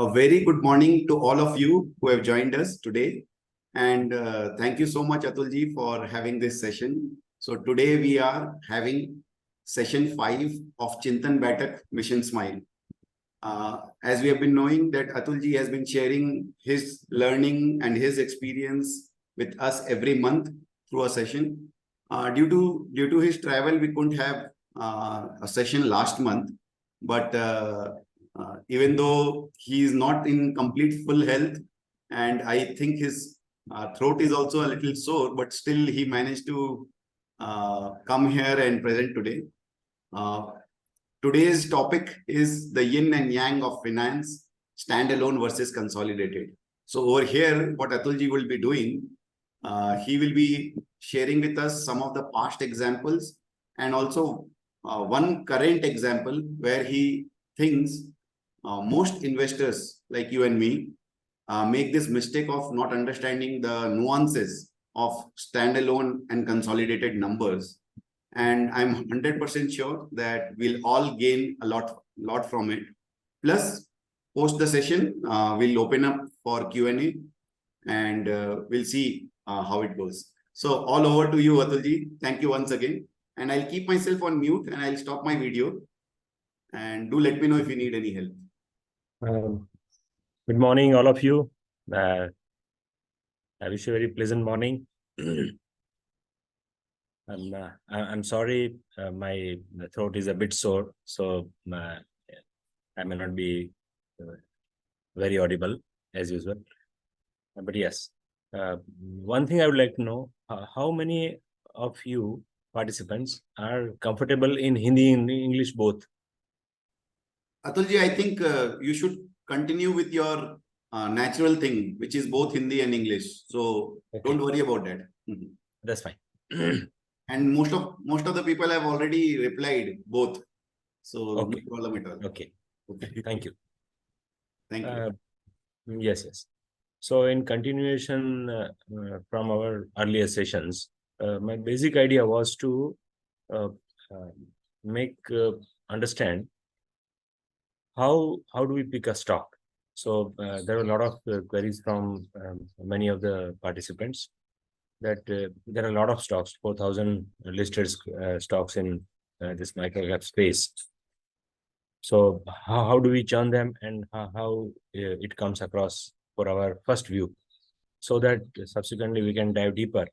A very good morning to all of you who have joined us today. And thank you so much, Atulji, for having this session. So today we are having session 5 of Chintan Baitak Mission Smile. As we have been knowing that Atulji has been sharing his learning and his experience with us every month through a session. Due to his travel, we couldn't have a session last month, but even though he is not in complete full health, and I think his throat is also a little sore, but still he managed to come here and present today. Today's topic is the yin and yang of finance, standalone versus consolidated. So over here, what Atulji will be doing, he will be sharing with us some of the past examples and also one current example where he thinks most investors like you and me make this mistake of not understanding the nuances of standalone and consolidated numbers. And I'm 100% sure that we'll all gain a lot from it. Plus, post the session, we'll open up for Q&A and we'll see how it goes. So all over to you, Atulji. Thank you once again. And I'll keep myself on mute and I'll stop my video. And do let me know if you need any help. Good morning, all of you. I wish you a very pleasant morning. I'm sorry, my throat is a bit sore, so I may not be very audible as usual. But yes, one thing I would like to know, how many of you participants are comfortable in Hindi and English both? Atulji, I think you should continue with your natural thing, which is both Hindi and English. So don't worry about that. That's fine. And most of the people have already replied both. So okay. No problem at all. Okay. Thank you. Thank you. Yes. So in continuation from our earlier sessions, my basic idea was to make understand how do we pick a stock. So there are a lot of queries from many of the participants that there are a lot of stocks, 4,000 listed stocks in this microcap space. So how do we churn them and how it comes across for our first view, so that subsequently we can dive deeper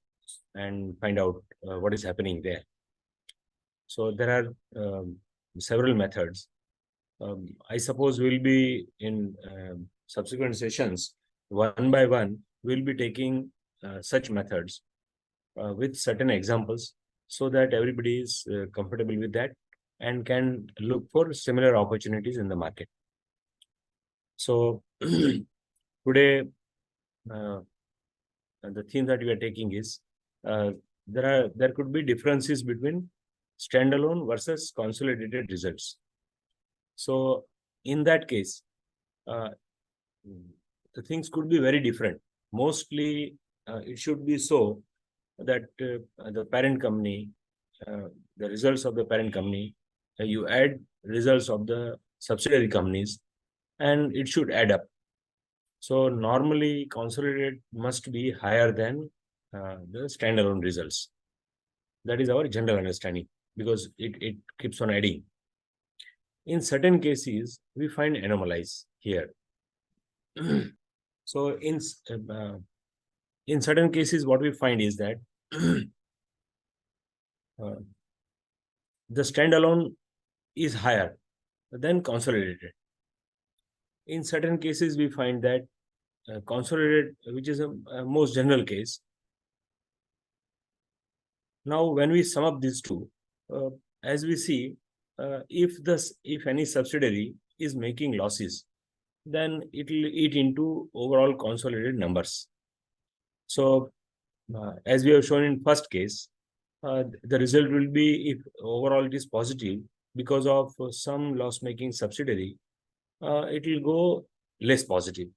and find out what is happening there. So there are several methods. I suppose we'll be in subsequent sessions, one by one, we'll be taking such methods with certain examples so that everybody is comfortable with that and can look for similar opportunities in the market. So today, the theme that we are taking is there could be differences between standalone versus consolidated results. So in that case, the things could be very different. Mostly, it should be so that the parent company, the results of the parent company, you add results of the subsidiary companies, and it should add up. So normally, consolidated must be higher than the standalone results. That is our general understanding, because it keeps on adding. In certain cases, we find anomalies here. So in certain cases, what we find is that the standalone is higher than consolidated. In certain cases, we find that consolidated, which is a most general case. Now, when we sum up these two, as we see, if any subsidiary is making losses, then it will eat into overall consolidated numbers. So, as we have shown in first case, the result will be, if overall it is positive, because of some loss-making subsidiary, it will go less positive.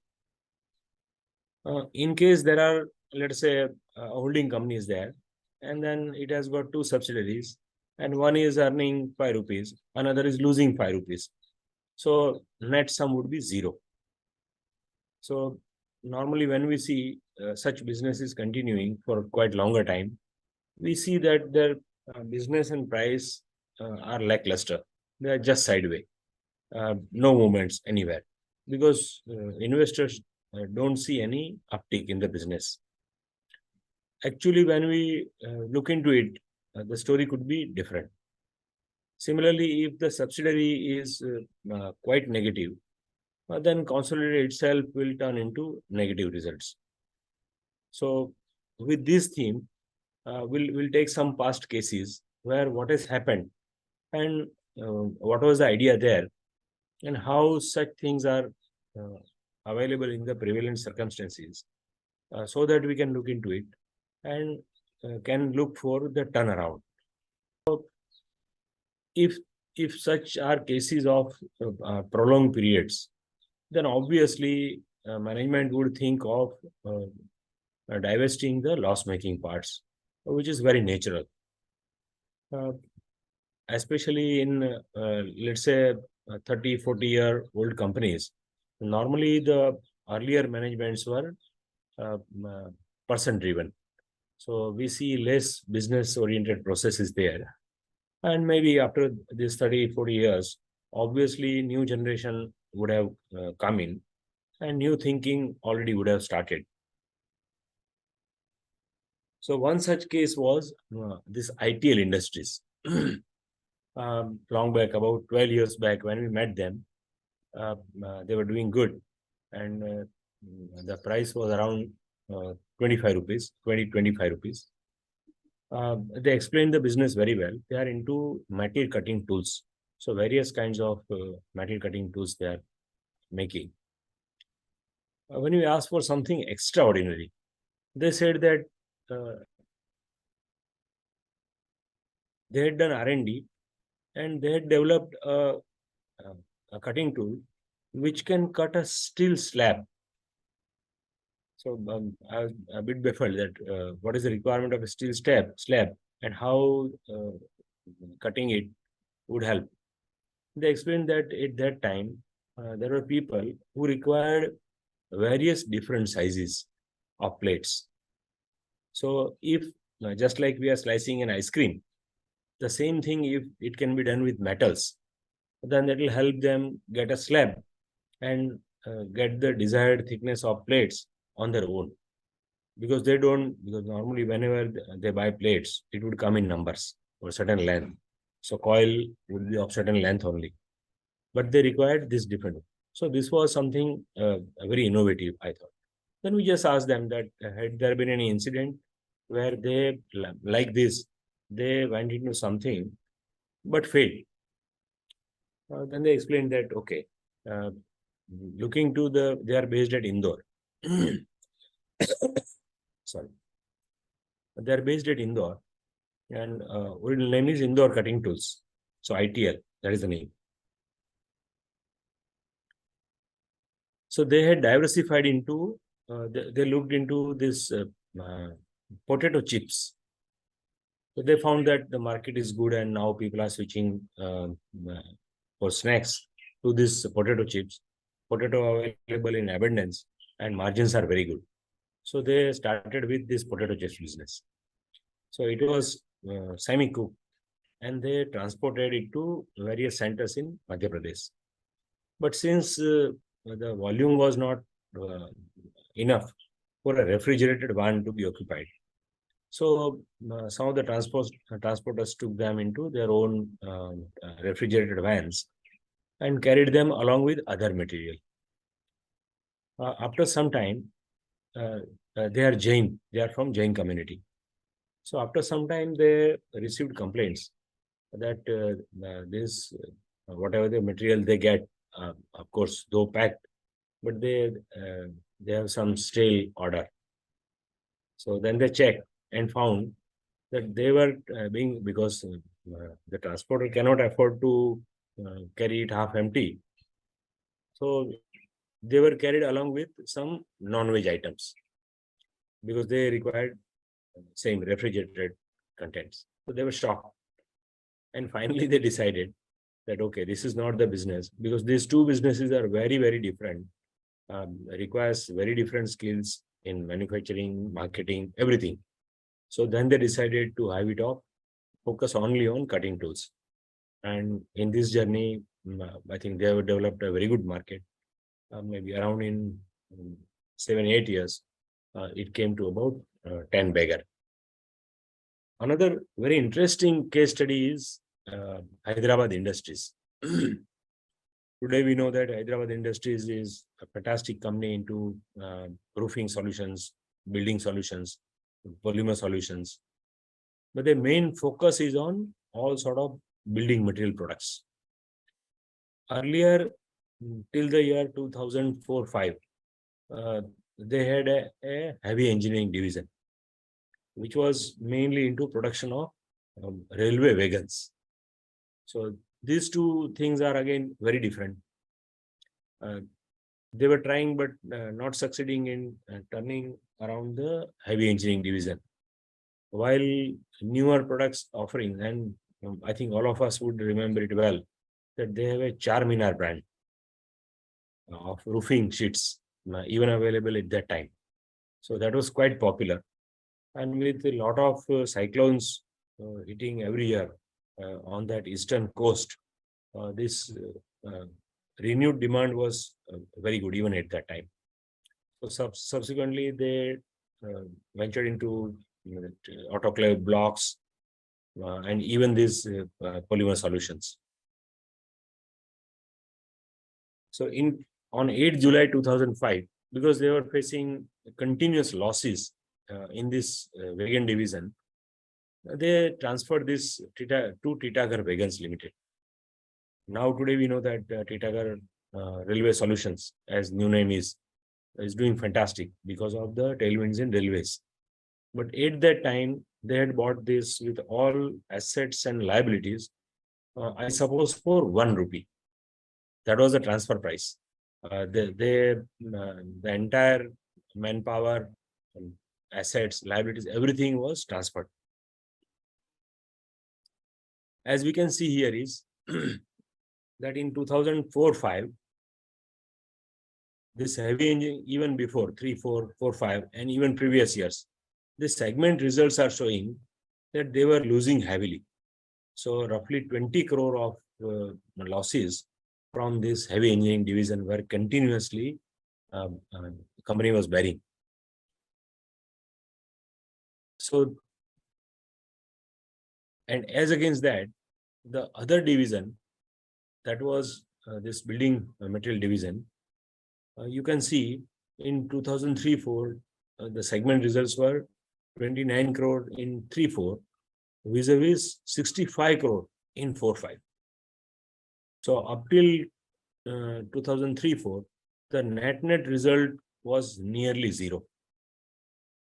In case there are, let's say, holding companies there, and then it has got two subsidiaries, and one is earning 5 rupees, another is losing 5 rupees. So net sum would be 0. So normally when we see such businesses continuing for quite longer time, we see that their business and price are lackluster. They are just sideways, no movements anywhere, because investors don't see any uptick in the business. Actually, when we look into it, the story could be different. Similarly, if the subsidiary is quite negative, then consolidated itself will turn into negative results. So with this theme, we'll take some past cases where what has happened and what was the idea there and how such things are uh, available in the prevalent circumstances, so that we can look into it and can look for the turnaround. So if such are cases of prolonged periods, then obviously management would think of divesting the loss-making parts, which is very natural. Especially in, let's say, 30, 40-year-old companies, normally the earlier managements were person-driven. So we see less business-oriented processes there. And maybe after this 30, 40 years, obviously new generation would have come in and new thinking already would have started. So one such case was this ITL Industries. Long back, about 12 years back, when we met them, they were doing good. And the price was around 25 rupees, 25 rupees. They explained the business very well. They are into metal cutting tools. So various kinds of metal cutting tools they are making. When we asked for something extraordinary, they said that they had done R&D and they had developed a cutting tool which can cut a steel slab. So I was a bit baffled that what is the requirement of a steel slab and how cutting it would help. They explained that at that time, there were people who required various different sizes of plates. So if, just like we are slicing an ice cream, the same thing, if it can be done with metals, then that will help them get a slab and get the desired thickness of plates on their own. Because normally whenever they buy plates, it would come in numbers or certain length. So coil would be of certain length only. But they required this different. So this was something very innovative, I thought. Then we just asked them that had there been any incident where they, like this, they went into something but failed. Then they explained that, okay, looking to they are based at Indore. Sorry. They are based at Indore, and original name is Indore Cutting Tools. So ITL, that is the name. So they had diversified into, they looked into this potato chips. So they found that the market is good and now people are switching for snacks to this potato chips. Potato available in abundance and margins are very good. So they started with this potato chips business. So it was semi-cooked and they transported it to various centers in Madhya Pradesh. But since the volume was not enough for a refrigerated van to be occupied, so some of the transporters took them into their own refrigerated vans and carried them along with other material. After some time, they are Jain. They are from Jain community. So after some time, they received complaints that this whatever the material they get, of course, though packed, but they have some stale order. So then they checked and found that they were because the transporter cannot afford to carry it half empty. So they were carried along with some non-veg items because they required same refrigerated contents. So they were shocked. And finally, they decided that, okay, this is not the business because these two businesses are very, very different. requires very different skills in manufacturing, marketing, everything. So then they decided to hive it off, focus only on cutting tools. And in this journey, I think they have developed a very good market. Maybe around in 7-8 years, it came to about 10 bagger. Another very interesting case study is Hyderabad Industries. Today we know that Hyderabad Industries is a fantastic company into roofing solutions, building solutions, polymer solutions. But their main focus is on all sort of building material products. Earlier, till the year 2004-5, they had a heavy engineering division, which was mainly into production of railway wagons. So these two things are again very different. They were trying but not succeeding in turning around the heavy engineering division. While newer products offering, and I think all of us would remember it well, that they have a Charminar brand of roofing sheets, even available at that time. So that was quite popular. And with a lot of cyclones hitting every year on that eastern coast, this renewed demand was very good even at that time. So subsequently, they ventured into autoclave blocks and even these polymer solutions. So on 8 July 2005, because they were facing continuous losses in this wagon division, they transferred this to Titagar Wagons Limited. Now today we know that Titagar Railway Solutions, as new name is doing fantastic because of the tailwinds in railways. But at that time, they had bought this with all assets and liabilities, I suppose for 1 rupee. That was the transfer price. The entire manpower, assets, liabilities, everything was transferred. As we can see here is that in 2004-5, this heavy engine, even before 3, 4, 4, 5, and even previous years, the segment results are showing that they were losing heavily. So roughly 20 crore of losses from this heavy engineering division were continuously company was bearing. So, and as against that, the other division, that was this building material division, you can see in 2003-4, the segment results were 29 crore in 3-4, vis-a-vis 65 crore in 4-5. So up till 2003-4, the net result was nearly zero.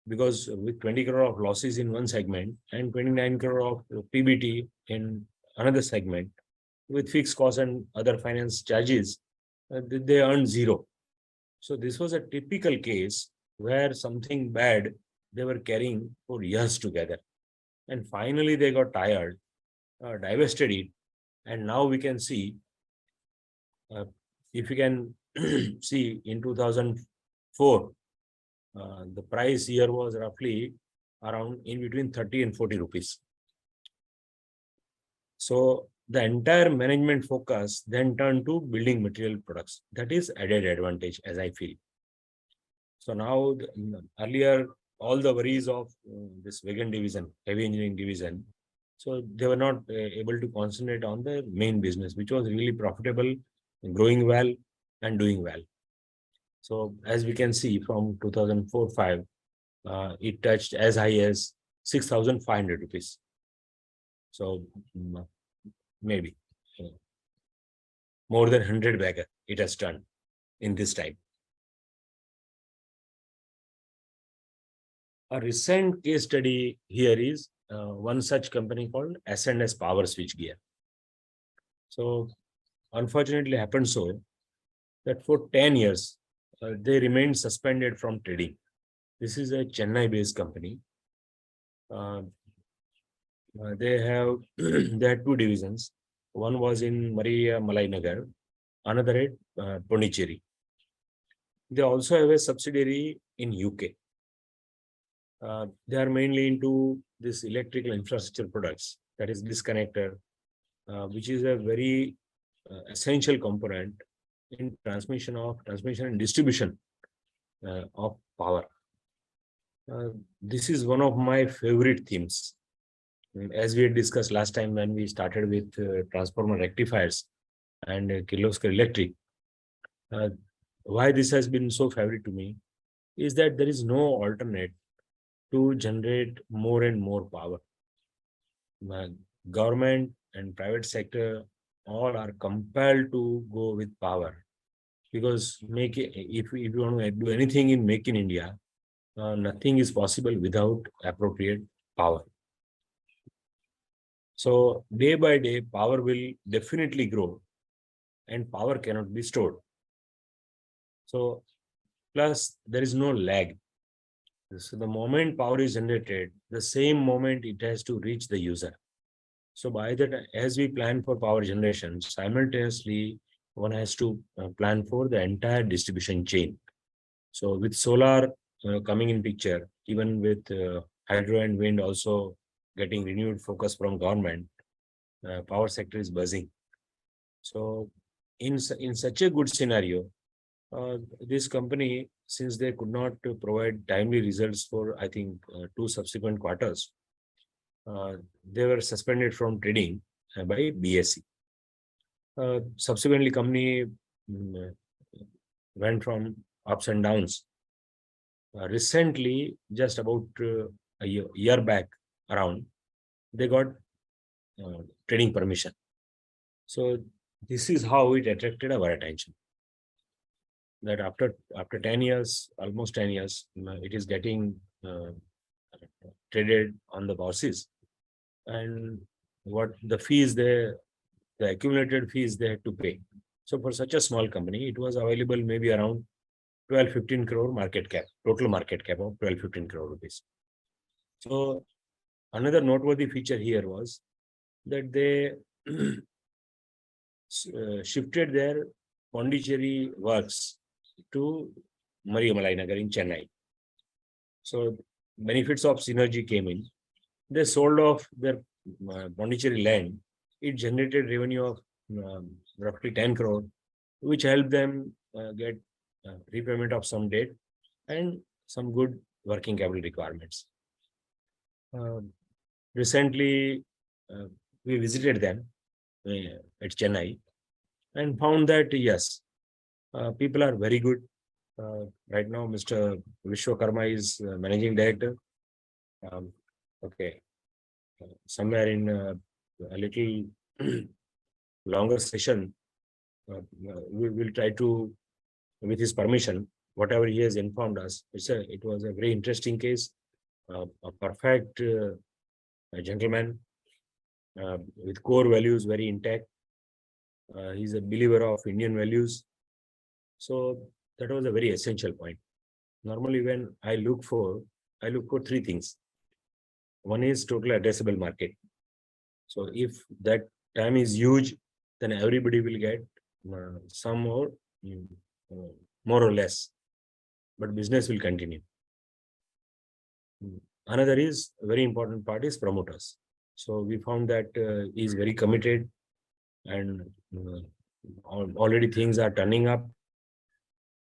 Because with 20 crore of losses in one segment and 29 crore of PBT in another segment, with fixed costs and other finance charges, they earned zero. So this was a typical case where something bad they were carrying for years together. And finally they got tired, divested it. And now we can see, if you can see in 2004, the price here was roughly around in between 30 and 40 rupees. So the entire management focus then turned to building material products. That is added advantage, as I feel. So now, earlier, all the worries of this wagon division, heavy engineering division, so they were not able to concentrate on the main business, which was really profitable, growing well, and doing well. So as we can see from 2004-5, it touched as high as 6,500 rupees. So maybe more than 100 bagger it has turned in this time. A recent case study here is one such company called S&S Power Switchgear. So unfortunately happened so that for 10 years, they remained suspended from trading. This is a Chennai-based company. They have they had two divisions. One was in Maria Malai Nagar, another at Pondicherry. They also have a subsidiary in UK. They are mainly into this electrical infrastructure products, that is disconnector, which is a very essential component in transmission and distribution of power. This is one of my favorite themes. As we had discussed last time when we started with transformer rectifiers and Kirloskar Electric, why this has been so favorite to me is that there is no alternate to generate more and more power. Government and private sector all are compelled to go with power, because if you want to do anything in Make in India, nothing is possible without appropriate power. So day by day, power will definitely grow, and power cannot be stored. So plus there is no lag. So the moment power is generated, the same moment it has to reach the user. So by that, as we plan for power generation, simultaneously one has to plan for the entire distribution chain. So with solar coming in picture, even with hydro and wind also getting renewed focus from government, power sector is buzzing. So in such a good scenario, this company, since they could not provide timely results for, I think, 2 subsequent quarters, they were suspended from trading by BSE. Subsequently, company went from ups and downs. Recently, just about a year back around, they got trading permission. So this is how it attracted our attention. That after 10 years, almost 10 years, it is getting traded on the bourses, and what the fees the accumulated fees they had to pay. So for such a small company, it was available maybe around 12-15 crore market cap, total market cap of 12-15 crore rupees. So another noteworthy feature here was that they shifted their Pondicherry works to Mariamalai Nagar in Chennai. So benefits of synergy came in. They sold off their Pondicherry land. It generated revenue of roughly 10 crore, which helped them get repayment of some debt and some good working capital requirements. Recently, we visited them at Chennai and found that, yes, people are very good. Right now, Mr. Vishwakarma is managing director. Okay. Somewhere in a little longer session, we will try to, with his permission, whatever he has informed us, it was a very interesting case, a perfect gentleman with core values very intact. He's a believer of Indian values. So that was a very essential point. Normally, when I look for 3 things. One is total addressable market. So if that time is huge, then everybody will get some more or less, but business will continue. Another is a very important part is promoters. So we found that he is very committed, and already things are turning up.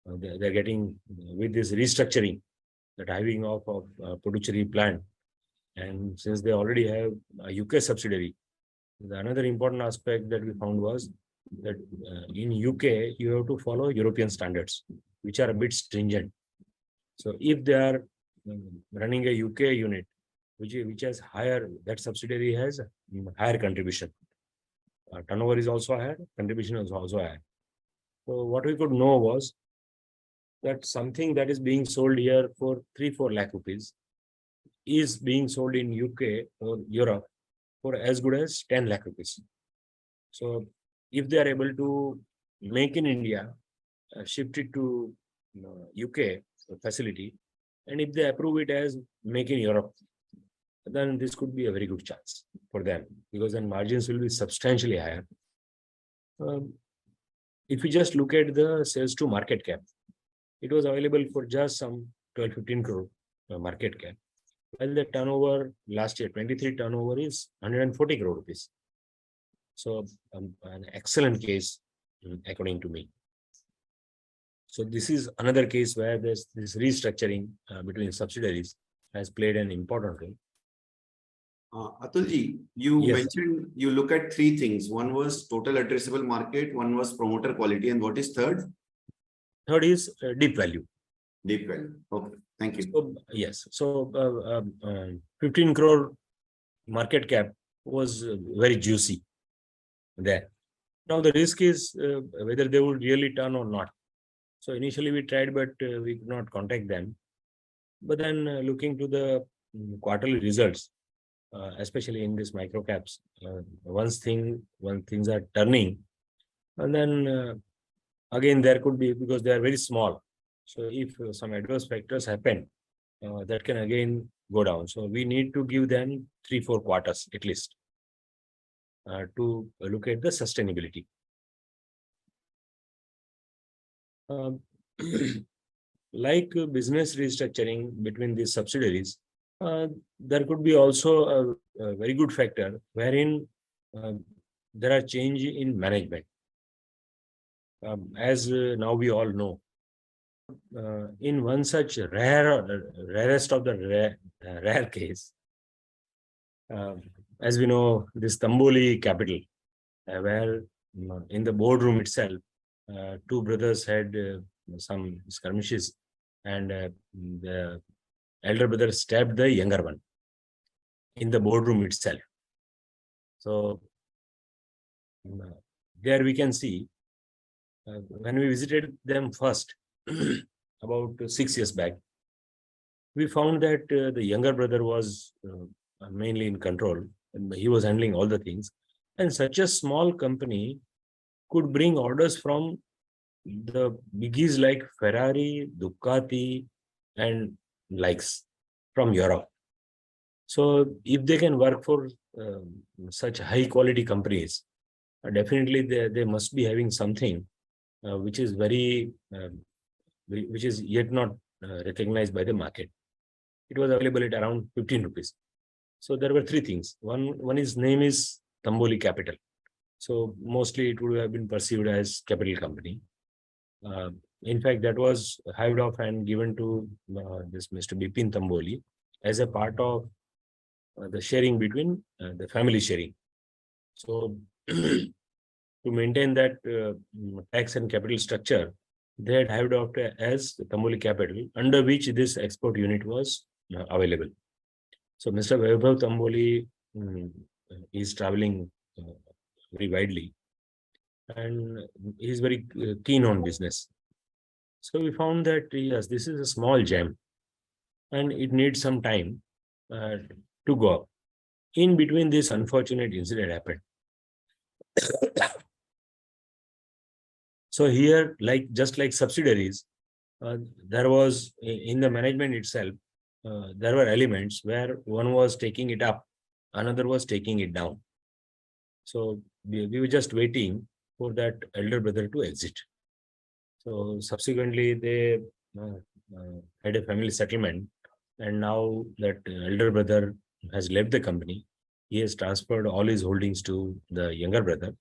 They're getting with this restructuring, that hiving off of Puducherry plant. And since they already have a UK subsidiary, another important aspect that we found was that in UK, you have to follow European standards, which are a bit stringent. So if they are running a UK unit, which has higher, that subsidiary has higher contribution. Turnover is also higher, contribution is also higher. So what we could know was that something that is being sold here for 3-4 lakh rupees is being sold in UK or Europe for as good as 10 lakh rupees. So if they are able to make in India, shift it to UK facility, and if they approve it as make in Europe, then this could be a very good chance for them, because then margins will be substantially higher. If you just look at the sales to market cap, it was available for just some 12-15 crore market cap. While the turnover last year, 23 turnover is 140 crore rupees. So an excellent case, according to me. So this is another case where this restructuring between subsidiaries has played an important role. Atulji, you Yes. mentioned you look at three things. One was total addressable market, one was promoter quality, and what is third? Third is deep value. Deep value. Okay, thank you. So, yes. So 15 crore market cap was very juicy there. Now the risk is whether they would really turn or not. So initially we tried, but we could not contact them. But then looking to the quarterly results, especially in these micro caps, when things are turning, and then again there could be, because they are very small. So if some adverse factors happen, that can again go down. So we need to give them 3-4 quarters at least to look at the sustainability. Like business restructuring between these subsidiaries, there could be also a very good factor wherein there are change in management. As now we all know, in one such rarest of the rare case, as we know, this Tamboli Capital, where in the boardroom itself, two brothers had some skirmishes, and the elder brother stabbed the younger one in the boardroom itself. So there we can see, when we visited them first, about 6 years back, we found that the younger brother was mainly in control, and he was handling all the things. And such a small company could bring orders from the biggies like Ferrari, Ducati, and likes from Europe. So if they can work for such high quality companies, definitely they must be having something which is very, which is yet not recognized by the market. It was available at around 15 rupees. So there were three things. One is name is Tamboli Capital. So mostly it would have been perceived as capital company. In fact, that was hived off and given to this Mr. Bipin Tamboli as a part of the sharing between the family sharing. So to maintain that tax and capital structure, they had hived off as the Tamboli Capital, under which this export unit was available. So Mr. Vaibhav Tamboli is traveling very widely, and he's very keen on business. So we found that, yes, this is a small gem and it needs some time to go up. In between, this unfortunate incident happened. So here, just like subsidiaries, there was in the management itself, there were elements where one was taking it up, another was taking it down. So we were just waiting for that elder brother to exit. So subsequently, they had a family settlement, and now that elder brother has left the company, he has transferred all his holdings to the younger brother,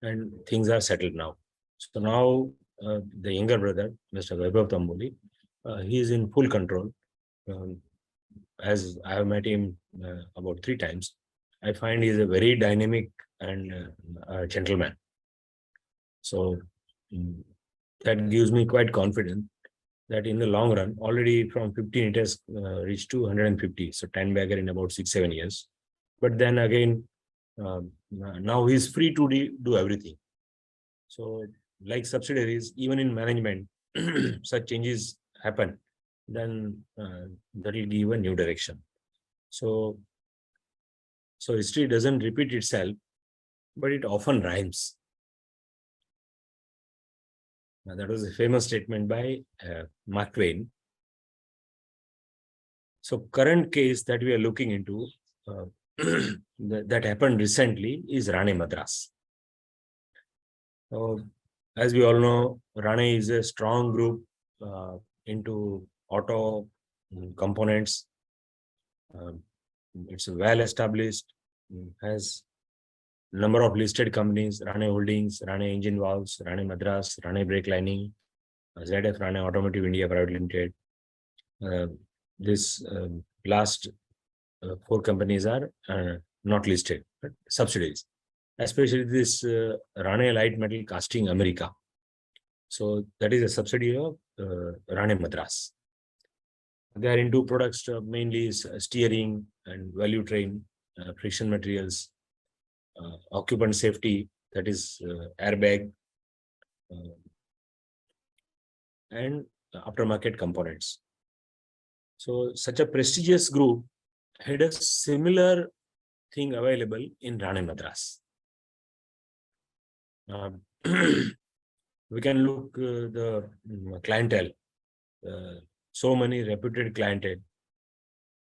and things are settled now. So now the younger brother, Mr. Vaibhav Tamboli, he is in full control. As I have met him about 3 times, I find he is a very dynamic and gentleman. So that gives me quite confidence that in the long run, already from 15 it has reached to 150. So 10 bagger in about 6-7 years. But then again, now he's free to do everything. So like subsidiaries, even in management, such changes happen, then that will give a new direction. So history doesn't repeat itself, but it often rhymes. Now, that was a famous statement by Mark Twain. So current case that we are looking into that happened recently is Rane Madras. So as we all know, Rane is a strong group into auto components. It's well established, has number of listed companies: Rane Holdings, Rane Engine Valves, Rane Madras, Rane Brake Lining, ZF Rane Automotive India Private Limited. This last 4 companies are not listed, but subsidiaries. Especially this Rane Light Metal Casting America. So that is a subsidiary of Rane Madras. They are into products mainly steering and value train, friction materials, occupant safety, that is airbag, and aftermarket components. So such a prestigious group had a similar thing available in Rane Madras. We can look the clientele, so many reputed clientele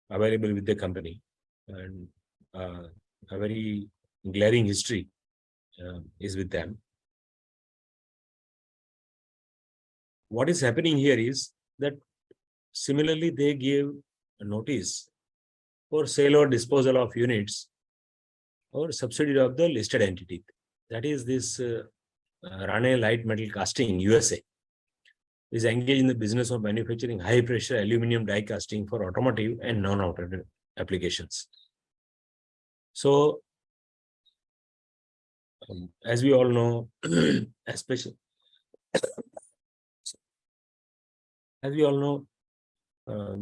available with the company, and a very glaring history is with them. What is happening here is that similarly they gave a notice for sale or disposal of units or subsidiary of the listed entity. That is this Rane Light Metal Casting USA is engaged in the business of manufacturing high pressure aluminum die casting for automotive and non-automotive applications. So, as we all know, especially as we all know,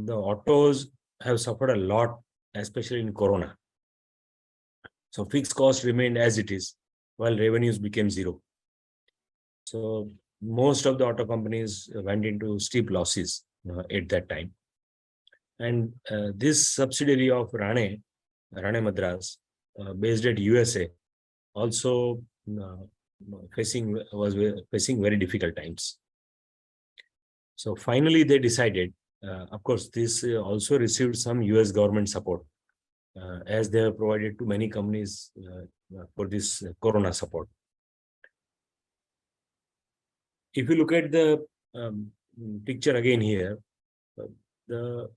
the autos have suffered a lot, especially in Corona. So fixed cost remained as it is, while revenues became zero. So most of the auto companies went into steep losses at that time. And this subsidiary of Rane Madras, based at USA, also was facing very difficult times. So finally, they decided. Of course, this also received some US government support, as they have provided to many companies for this Corona support. If you look at the picture again here, the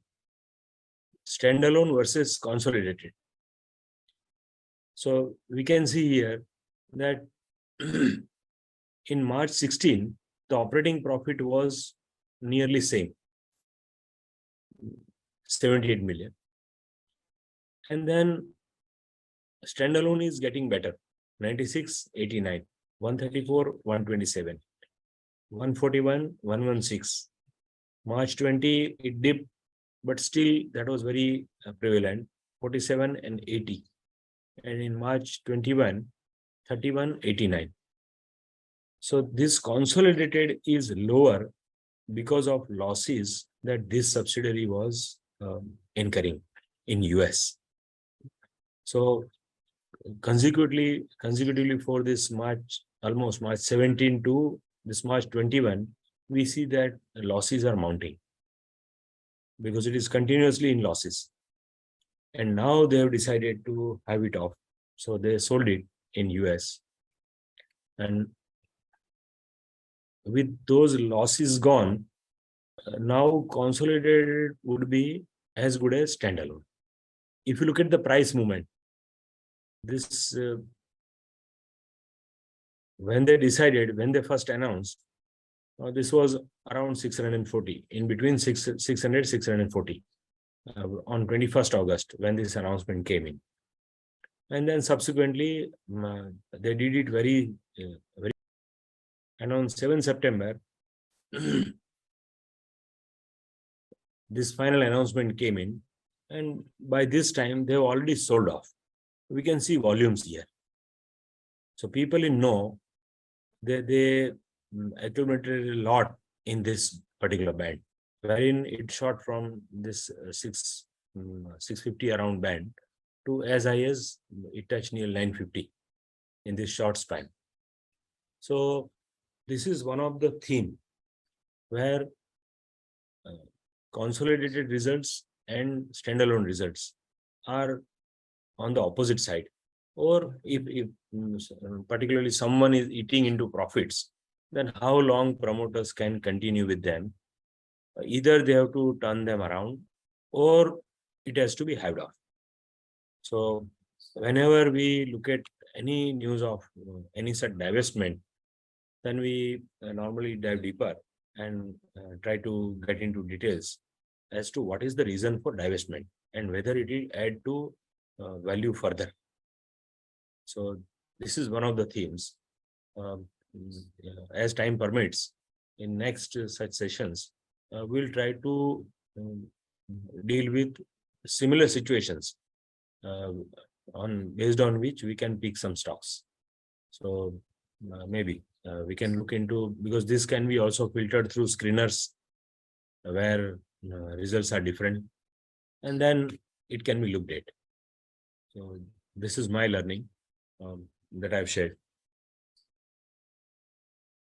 standalone versus consolidated. So we can see here that in March 16, the operating profit was nearly same, 78 million. And then standalone is getting better, 96, 89, 134, 127, 141, 116. March 20, it dipped, but still that was very prevalent, 47 and 80. And in March 21, 31, 89. So this consolidated is lower because of losses that this subsidiary was incurring in US. So consecutively for this March, almost March 17 to this March 21, we see that losses are mounting because it is continuously in losses. And now they have decided to have it off. So they sold it in US. And with those losses gone, now consolidated would be as good as standalone. If you look at the price movement, this when they first announced, this was around 640, in between 600, 640 on 21st August when this announcement came in. And then subsequently, they did it very. And on 7 September, this final announcement came in. And by this time, they've already sold off. We can see volumes here. So people in know, they accumulated a lot in this particular band, wherein it shot from this 650 around band to as high as it touched near 950 in this short span. So this is one of the theme where consolidated results and standalone results are on the opposite side. Or if particularly someone is eating into profits, then how long promoters can continue with them either they have to turn them around or it has to be hived off. So whenever we look at any news of any such divestment, then we normally dive deeper and try to get into details as to what is the reason for divestment and whether it will add to value further. So this is one of the themes. As time permits, in next such sessions, we'll try to deal with similar situations based on which we can pick some stocks. So maybe we can look into, because this can be also filtered through screeners where results are different, and then it can be looked at. So this is my learning that I've shared.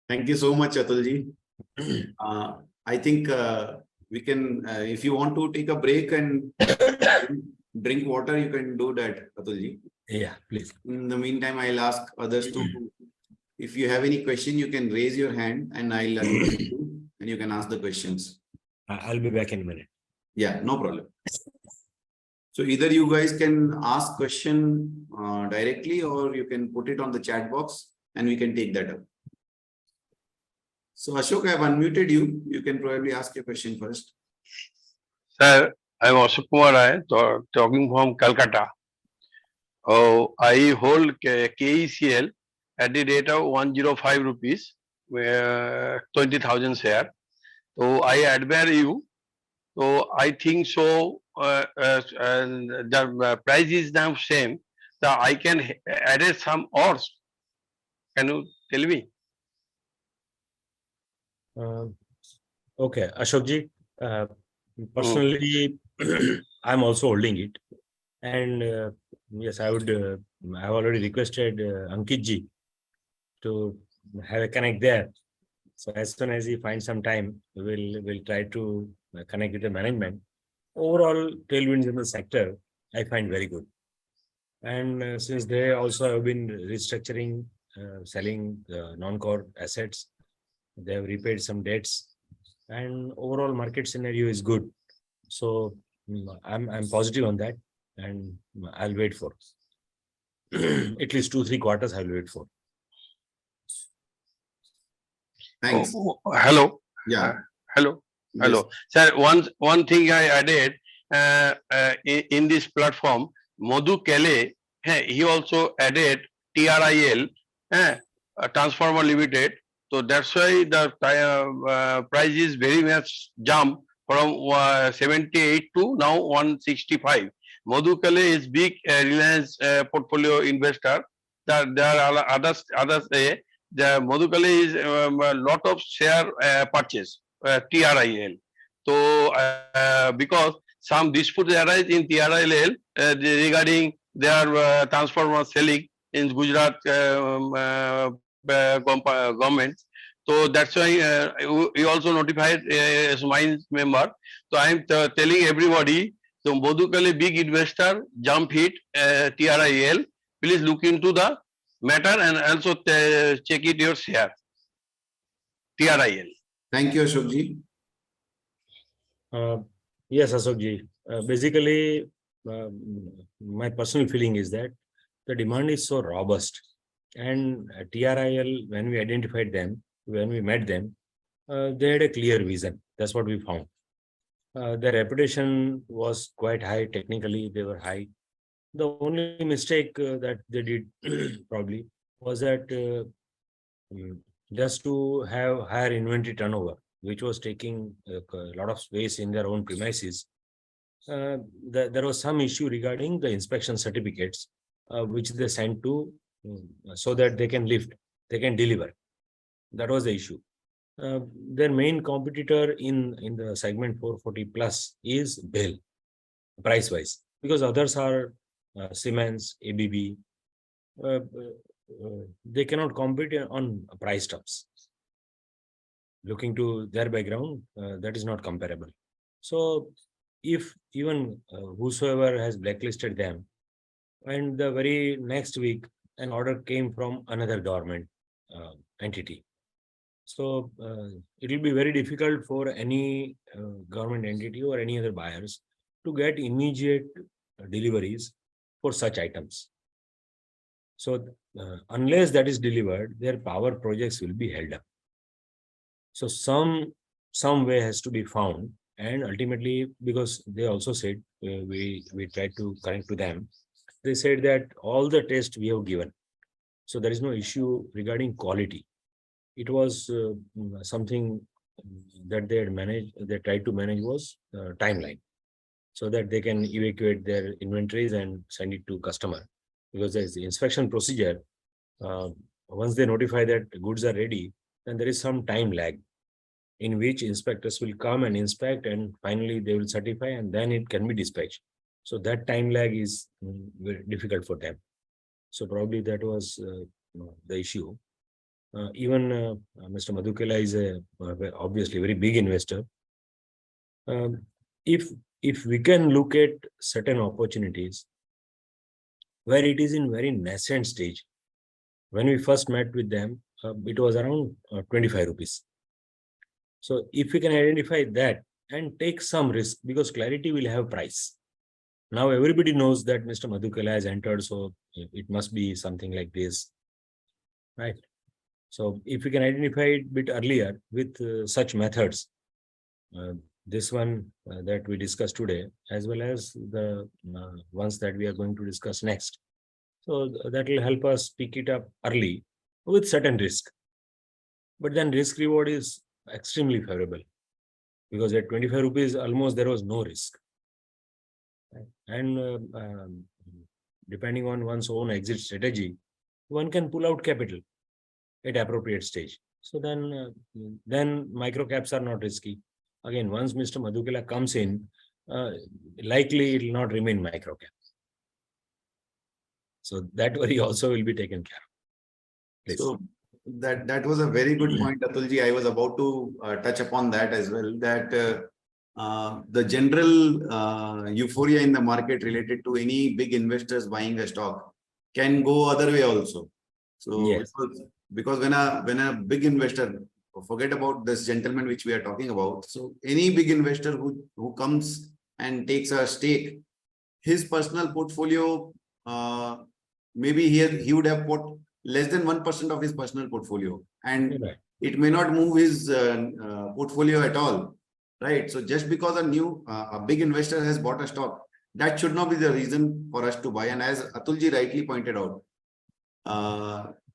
Thank you so much, Atulji. I think we can, if you want to take a break and drink water, you can do that, Atulji. Yeah, please. In the meantime, I'll ask others to, if you have any question, you can raise your hand and I'll unmute you and you can ask the questions. I'll be back in a minute. Yeah, no problem. So either you guys can ask question directly or you can put it on the chat box and we can take that up. So Ashok, I have unmuted you. You can probably ask your question first. Sir, I'm Ashok Kumar Rai, talking from Calcutta. Oh, I hold KECL at the rate of 105 rupees, 20,000 share. So I admire you. So I think so. The price is now same. So I can add some odds. Can you tell me? Okay, Ashokji, personally, I'm also holding it, and yes, I would. I've already requested Ankitji to have a connect there. So as soon as he finds some time, we'll try to connect with the management. Overall, tailwinds in the sector, I find very good, and since they also have been restructuring, selling non-core assets, they have repaid some debts, and overall market scenario is good. So I'm positive on that, and I'll wait for at least 2-3 quarters. I'll wait for. Thanks. Hello. Yeah. Hello. Yes. Hello. Sir, one thing I added in this platform, Madhu Kele, he also added TRIL, Transformer Limited. So that's why the price is very much jump from 78 to now 165. Madhu Kale is big Reliance portfolio investor. There are others say the Madhu Kale is a lot of share purchase, TRIL. So because some disputes arise in TRIL regarding their transformer selling in Gujarat government. So that's why we also notified as my member. So I am telling everybody, so Madhu Kale big investor, jump hit TRIL. Please look into the matter and also check it your share. TRIL. Thank you, Ashokji. Yes, Ashokji. Basically, my personal feeling is that the demand is so robust, and TRIL, when we identified them, when we met them, they had a clear vision. That's what we found. Their reputation was quite high. Technically, they were high. The only mistake that they did probably was that just to have higher inventory turnover, which was taking a lot of space in their own premises. There was some issue regarding the inspection certificates, which they sent to so that they can deliver. That was the issue. Their main competitor in the segment 440 plus is BHEL, price wise, because others are Siemens, ABB. They cannot compete on price terms. Looking to their background, that is not comparable. So if even whosoever has blacklisted them, and the very next week an order came from another government entity, So it will be very difficult for any government entity or any other buyers to get immediate deliveries for such items. So unless that is delivered, their power projects will be held up. So some way has to be found, and ultimately, because they also said we tried to connect to them, they said that all the tests we have given, so there is no issue regarding quality. It was something that they had managed, they tried to manage was timeline, so that they can evacuate their inventories and send it to customer. Because there's the inspection procedure. Once they notify that goods are ready, then there is some time lag in which inspectors will come and inspect, and finally they will certify, and then it can be dispatched. So that time lag is very difficult for them. So probably that was the issue. Even Mr. Madhukela is obviously a very big investor. If we can look at certain opportunities where it is in very nascent stage, when we first met with them, it was around 25 rupees. So if we can identify that and take some risk, because clarity will have price. Now everybody knows that Mr. Madhukela has entered, so it must be something like this, right? So if we can identify it a bit earlier with such methods, this one that we discussed today, as well as the ones that we are going to discuss next. So that will help us pick it up early with certain risk. But then risk reward is extremely favorable, because at 25 rupees, almost there was no risk. And depending on one's own exit strategy, one can pull out capital at appropriate stage. So then micro caps are not risky. Again, once Mr. Madhukela comes in, likely it will not remain micro cap. So that worry also will be taken care of. Please. So that was a very good point, Atulji. I was about to touch upon that as well, that the general euphoria in the market related to any big investors buying a stock can go other way also. So Yes. because when a big investor, forget about this gentleman which we are talking about, so any big investor who comes and takes a stake, his personal portfolio, maybe he would have put less than 1% of his personal portfolio, and Right. it may not move his portfolio at all, right? So just because a big investor has bought a stock, that should not be the reason for us to buy. And as Atulji rightly pointed out,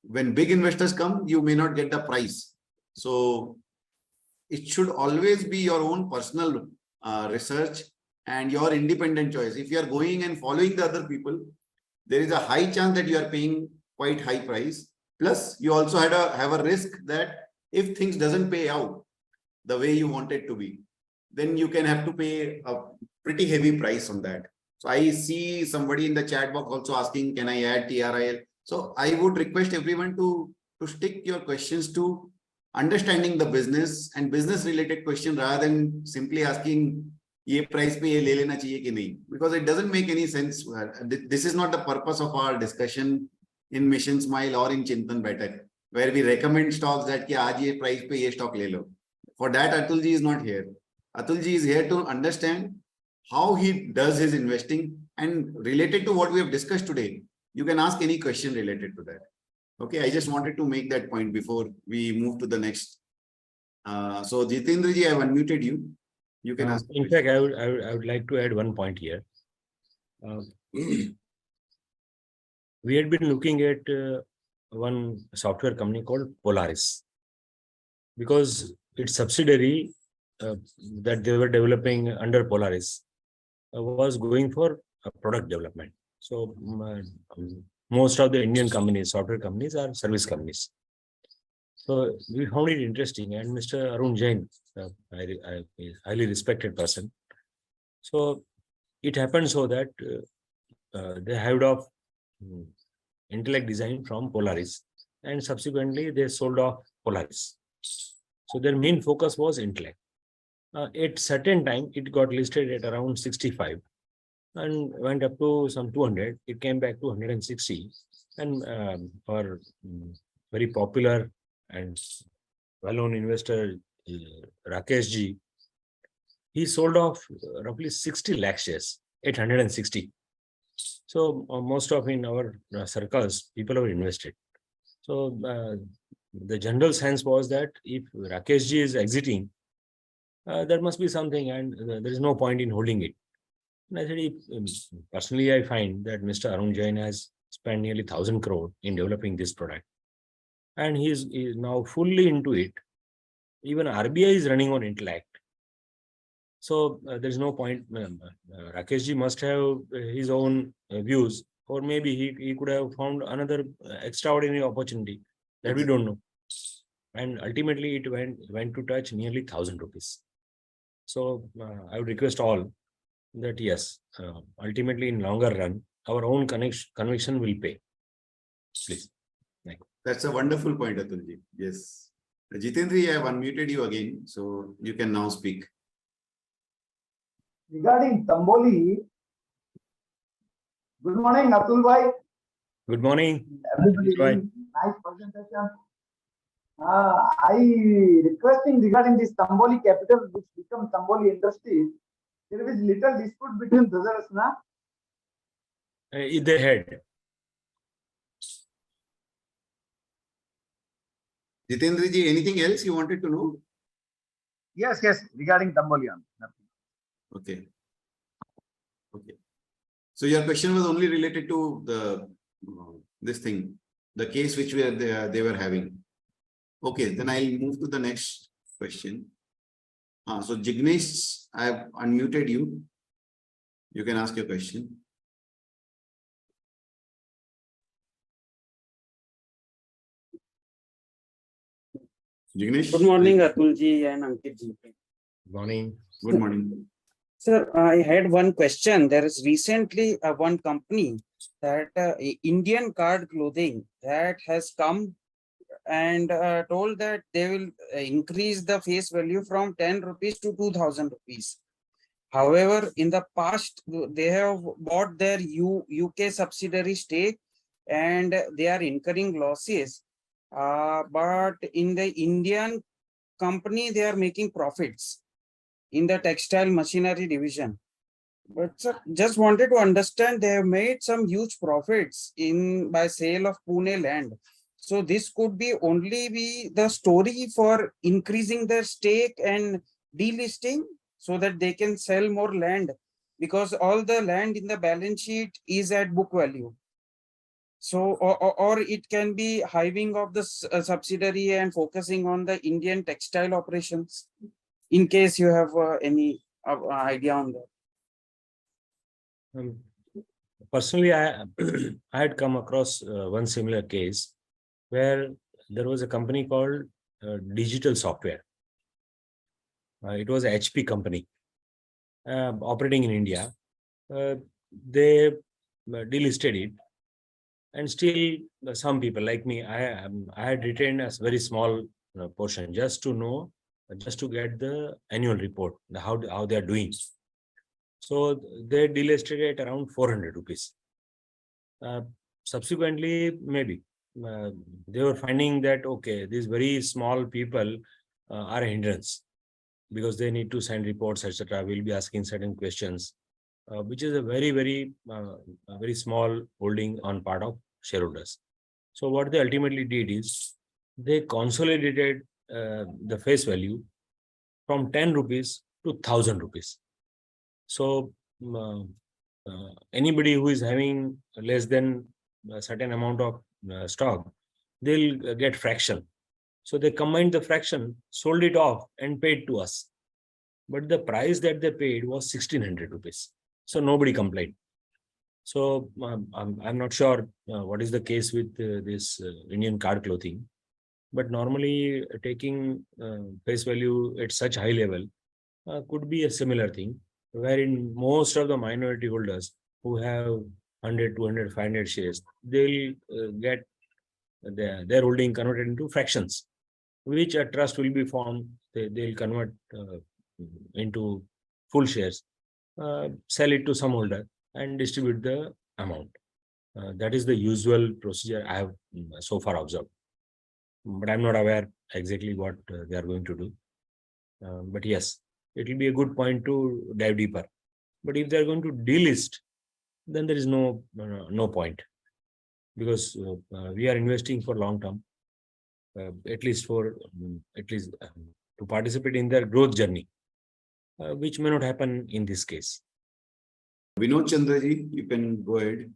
when big investors come, you may not get the price. So it should always be your own personal research and your independent choice. If you are going and following the other people, there is a high chance that you are paying quite high price. Plus, you also have a risk that if things doesn't pay out the way you want it to be, then you can have to pay a pretty heavy price on that. So I see somebody in the chat box also asking, can I add TRIL? So I would request everyone to stick your questions to understanding the business and business related question, rather than simply asking ye price pe ye le lena chahiye ki nahi, because it doesn't make any sense. This is not the purpose of our discussion in Mission Smile or in Chintan Baitak, where we recommend stocks that ki aaj ye price pe ye stock le lo. For that, Atulji is not here. Atulji is here to understand how he does his investing, and related to what we have discussed today, you can ask any question related to that. Okay, I just wanted to make that point before we move to the next. So Jitendra ji, I have unmuted you. You can ask. In fact, I would like to add one point here. We had been looking at one software company called Polaris, because its subsidiary that they were developing under Polaris was going for product development. So most of the Indian companies, software companies, are service companies. So we found it interesting, and Mr. Arun Jain, a highly respected person. So it happened so that they hived off Intellect Design from Polaris, and subsequently they sold off Polaris. So their main focus was Intellect. At certain time, it got listed at around 65 and went up to some 200. It came back to 160, and for very popular and well-known investor Rakesh ji, he sold off roughly 60 lakh shares, 860. So most of in our circles, people have invested. So the general sense was that if Rakesh ji is exiting, there must be something, and there is no point in holding it. And I said, personally, I find that Mr. Arun Jain has spent nearly 1,000 crore in developing this product, and he is now fully into it. Even RBI is running on intellect. So there is no point. Rakesh ji must have his own views, or maybe he could have found another extraordinary opportunity that we don't know. And ultimately, it went to touch nearly 1,000 rupees. So I would request all that yes, ultimately in longer run, our own conviction will pay. Please. That's a wonderful point, Atulji. Yes. Jitendra, I have unmuted you again, so you can now speak. Regarding Tamboli, good morning, Atul bhai. Good morning. Everybody, Right. nice presentation. I requesting regarding this Tamboli capital, which become Tamboli Industries, there is little dispute between brothers, na? They had. Jitendra ji, anything else you wanted to know? Yes, regarding Tamboli. Okay. Okay. So your question was only related to the this thing, the case which they were having. Okay, then I'll move to the next question. So Jignesh, I have unmuted you. You can ask your question. Jignesh. Good morning, Atul ji and Ankit ji. Good morning. Good morning. Sir, I had one question. There is recently one company that Indian card clothing that has come and told that they will increase the face value from 10 rupees to 2,000 rupees. However, in the past, they have bought their UK subsidiary stake and they are incurring losses. But in the Indian company, they are making profits in the textile machinery division. But sir, just wanted to understand, they have made some huge profits by sale of Pune land. So this could be only the story for increasing their stake and delisting so that they can sell more land, because all the land in the balance sheet is at book value. So, or it can be hiving of the subsidiary and focusing on the Indian textile operations. In case you have any idea on that. Personally, I had come across one similar case where there was a company called Digital Software. It was a HP company operating in India. They delisted it, and still some people like me, I had retained a very small portion just to know, just to get the annual report, how they are doing. So they delisted it at around 400 rupees. Subsequently, maybe they were finding that, okay, these very small people are a hindrance because they need to send reports, etc. We'll be asking certain questions, which is a very small holding on part of shareholders. So what they ultimately did is they consolidated the face value from 10 rupees to 1,000 rupees. So anybody who is having less than a certain amount of stock, they'll get fraction. So they combined the fraction, sold it off and paid to us. But the price that they paid was 1,600 rupees. So nobody complained. So I'm not sure what is the case with this Indian card clothing. But normally taking face value at such high level could be a similar thing, wherein most of the minority holders who have 100, 200, 500 shares, they'll get their holding converted into fractions, which a trust will be formed. They'll convert into full shares, sell it to some holder and distribute the amount. That is the usual procedure I have so far observed. but I'm not aware exactly what they are going to do. But yes, it will be a good point to dive deeper. But if they are going to delist, then there is no point, because we are investing for long term, at least to participate in their growth journey, which may not happen in this case. Vinod Chandraji, you can go ahead.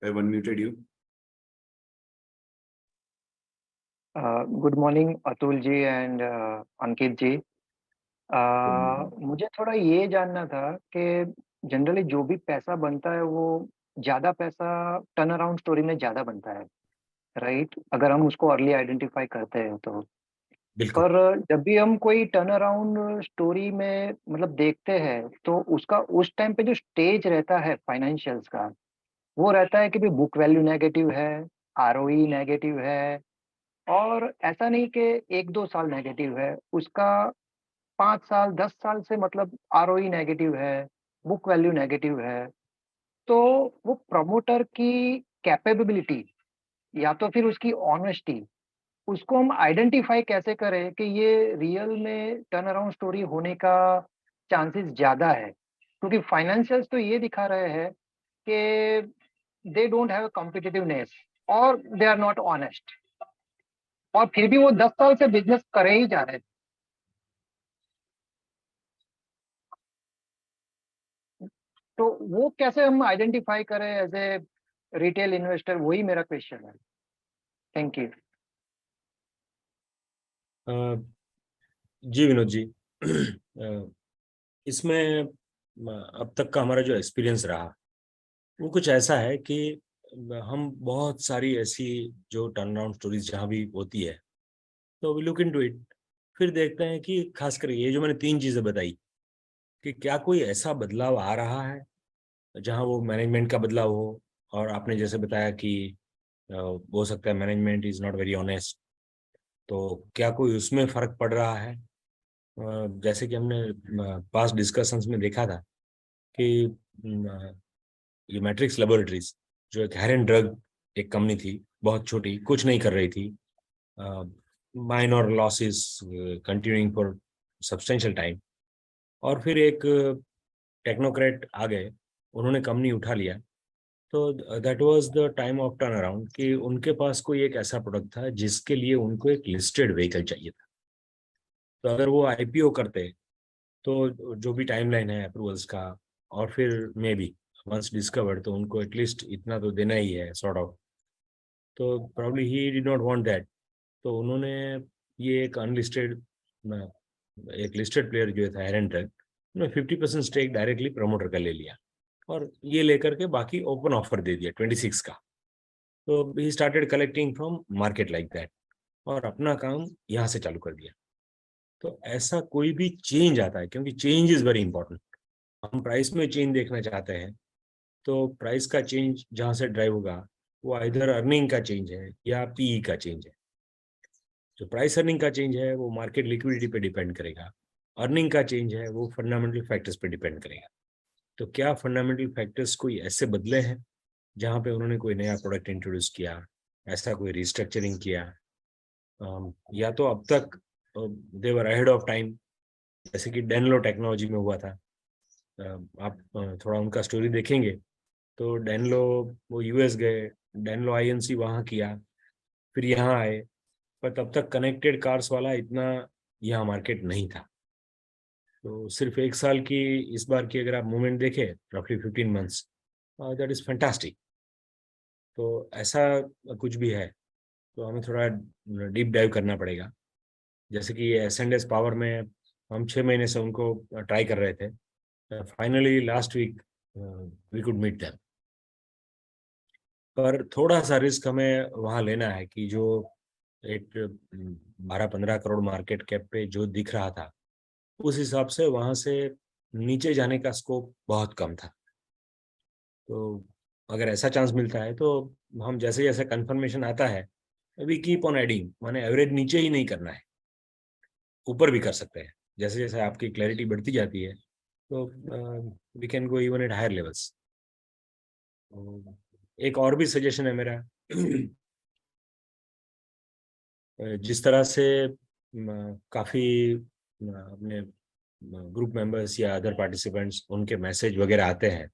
I've unmuted you. Good morning Atul ji and Ankit ji. मुझे थोड़ा ये जानना था कि generally जो भी पैसा बनता है वो ज्यादा पैसा टर्न अराउंड स्टोरी में ज्यादा बनता है, राइट? अगर हम उसको अर्ली आइडेंटिफाई करते हैं तो। बिल्कुल। पर जब भी हम कोई टर्न अराउंड स्टोरी में मतलब देखते हैं तो उसका उस टाइम पे जो स्टेज रहता है फाइनेंशियल्स का, वो रहता है कि भी बुक वैल्यू नेगेटिव है, आरओई नेगेटिव है, और ऐसा नहीं कि 1-2 साल नेगेटिव है, उसका 5 साल 10 साल से मतलब आरओई नेगेटिव है, बुक वैल्यू नेगेटिव है। तो वो प्रमोटर की कैपेबिलिटी या तो फिर उसकी ऑनेस्टी, उसको हम आइडेंटिफाई कैसे करें कि ये रियल में टर्न अराउंड स्टोरी होने का चांसेस ज्यादा है? क्योंकि फाइनेंशियल्स तो ये दिखा रहे हैं कि दे डोंट हैव कॉम्पिटिटिवनेस और दे आर नॉट ऑनेस्ट, और फिर भी वो 10 साल से बिजनेस करे ही जा रहे हैं। तो वो कैसे हम आइडेंटिफाई करें एज ए रिटेल इन्वेस्टर, वही मेरा क्वेश्चन है। Thank you. जी विनोद जी, इसमें अब तक का हमारा जो एक्सपीरियंस रहा वो कुछ ऐसा है कि हम बहुत सारी ऐसी जो टर्न अराउंड स्टोरीज जहाँ भी होती है तो वी लुक इनटू इट, फिर देखते हैं कि खासकर ये जो मैंने 3 चीजें बताई कि क्या कोई ऐसा बदलाव आ रहा है जहाँ वो मैनेजमेंट का बदलाव हो, और आपने जैसे बताया कि हो सकता है management is not very honest, तो क्या कोई उसमें फर्क पड़ रहा है? जैसे कि हमने पास्ट डिस्कशंस में देखा था कि ये मैट्रिक्स लेबोरेटरीज जो एक हेरन ड्रग एक कंपनी थी, बहुत छोटी, कुछ नहीं कर रही थी, minor losses continuing for substantial time, और फिर एक टेक्नोक्रेट आ गए, उन्होंने कंपनी उठा लिया। तो that was the time of turn around कि उनके पास कोई एक ऐसा प्रोडक्ट था जिसके लिए उनको एक लिस्टेड व्हीकल चाहिए था। तो अगर वो आईपीओ करते तो जो भी टाइमलाइन है अप्रूवल्स का, और फिर मे बी वंस डिस्कवर्ड तो उनको एटलीस्ट इतना तो देना ही है सॉर्ट ऑफ, तो probably he did not want that. तो उन्होंने ये एक अनलिस्टेड, एक लिस्टेड प्लेयर जो था हेरन ड्रग, उन्होंने 50% स्टेक डायरेक्टली प्रमोटर का ले लिया और ये लेकर के बाकी ओपन ऑफर दे दिया 26 का। तो he started collecting from market like that, और अपना काम यहाँ से चालू कर दिया। तो ऐसा कोई भी चेंज आता है, क्योंकि चेंज इज वेरी इंपॉर्टेंट, हम प्राइस में चेंज देखना चाहते हैं, तो प्राइस का चेंज जहाँ से ड्राइव होगा वो इधर अर्निंग का चेंज है या पीई का चेंज है। जो प्राइस अर्निंग का चेंज है वो मार्केट लिक्विडिटी पे डिपेंड करेगा, अर्निंग का चेंज है वो फंडामेंटल फैक्टर्स पे डिपेंड करेगा। तो क्या फंडामेंटल फैक्टर्स कोई ऐसे बदले हैं जहाँ पे उन्होंने कोई नया प्रोडक्ट इंट्रोड्यूस किया, ऐसा कोई रिस्ट्रक्चरिंग किया, या तो अब तक दे वर अहेड ऑफ टाइम, जैसे कि डेनलो टेक्नोलॉजी में हुआ था। आप थोड़ा उनका स्टोरी देखेंगे तो डेनलो वो यूएस गए, डेनलो आईएनसी वहाँ किया, फिर यहाँ आए, पर तब तक कनेक्टेड कार्स वाला इतना यहाँ मार्केट नहीं था। तो सिर्फ 1 साल की इस बार की अगर आप मूवमेंट देखें, रफली 15 मंथ्स, दैट इज फैंटास्टिक। तो ऐसा कुछ भी है तो हमें थोड़ा डीप डाइव करना पड़ेगा। जैसे कि एस पावर में हम 6 महीने से उनको ट्राई कर रहे थे, finally last week we could meet them. पर थोड़ा सा रिस्क हमें वहाँ लेना है कि जो एक 12-15 करोड़ मार्केट कैप पे जो दिख रहा था, उस हिसाब से वहाँ से नीचे जाने का स्कोप बहुत कम था। तो अगर ऐसा चांस मिलता है तो हम जैसे जैसे कंफर्मेशन आता है वी कीप ऑन एडिंग, माने एवरेज नीचे ही नहीं करना है, ऊपर भी कर सकते हैं। जैसे जैसे आपकी क्लैरिटी बढ़ती जाती है तो we can go even at higher levels. एक और भी सजेशन है मेरा जिस तरह से काफी अपने ग्रुप मेंबर्स या अदर पार्टिसिपेंट्स उनके मैसेज वगैरह आते हैं,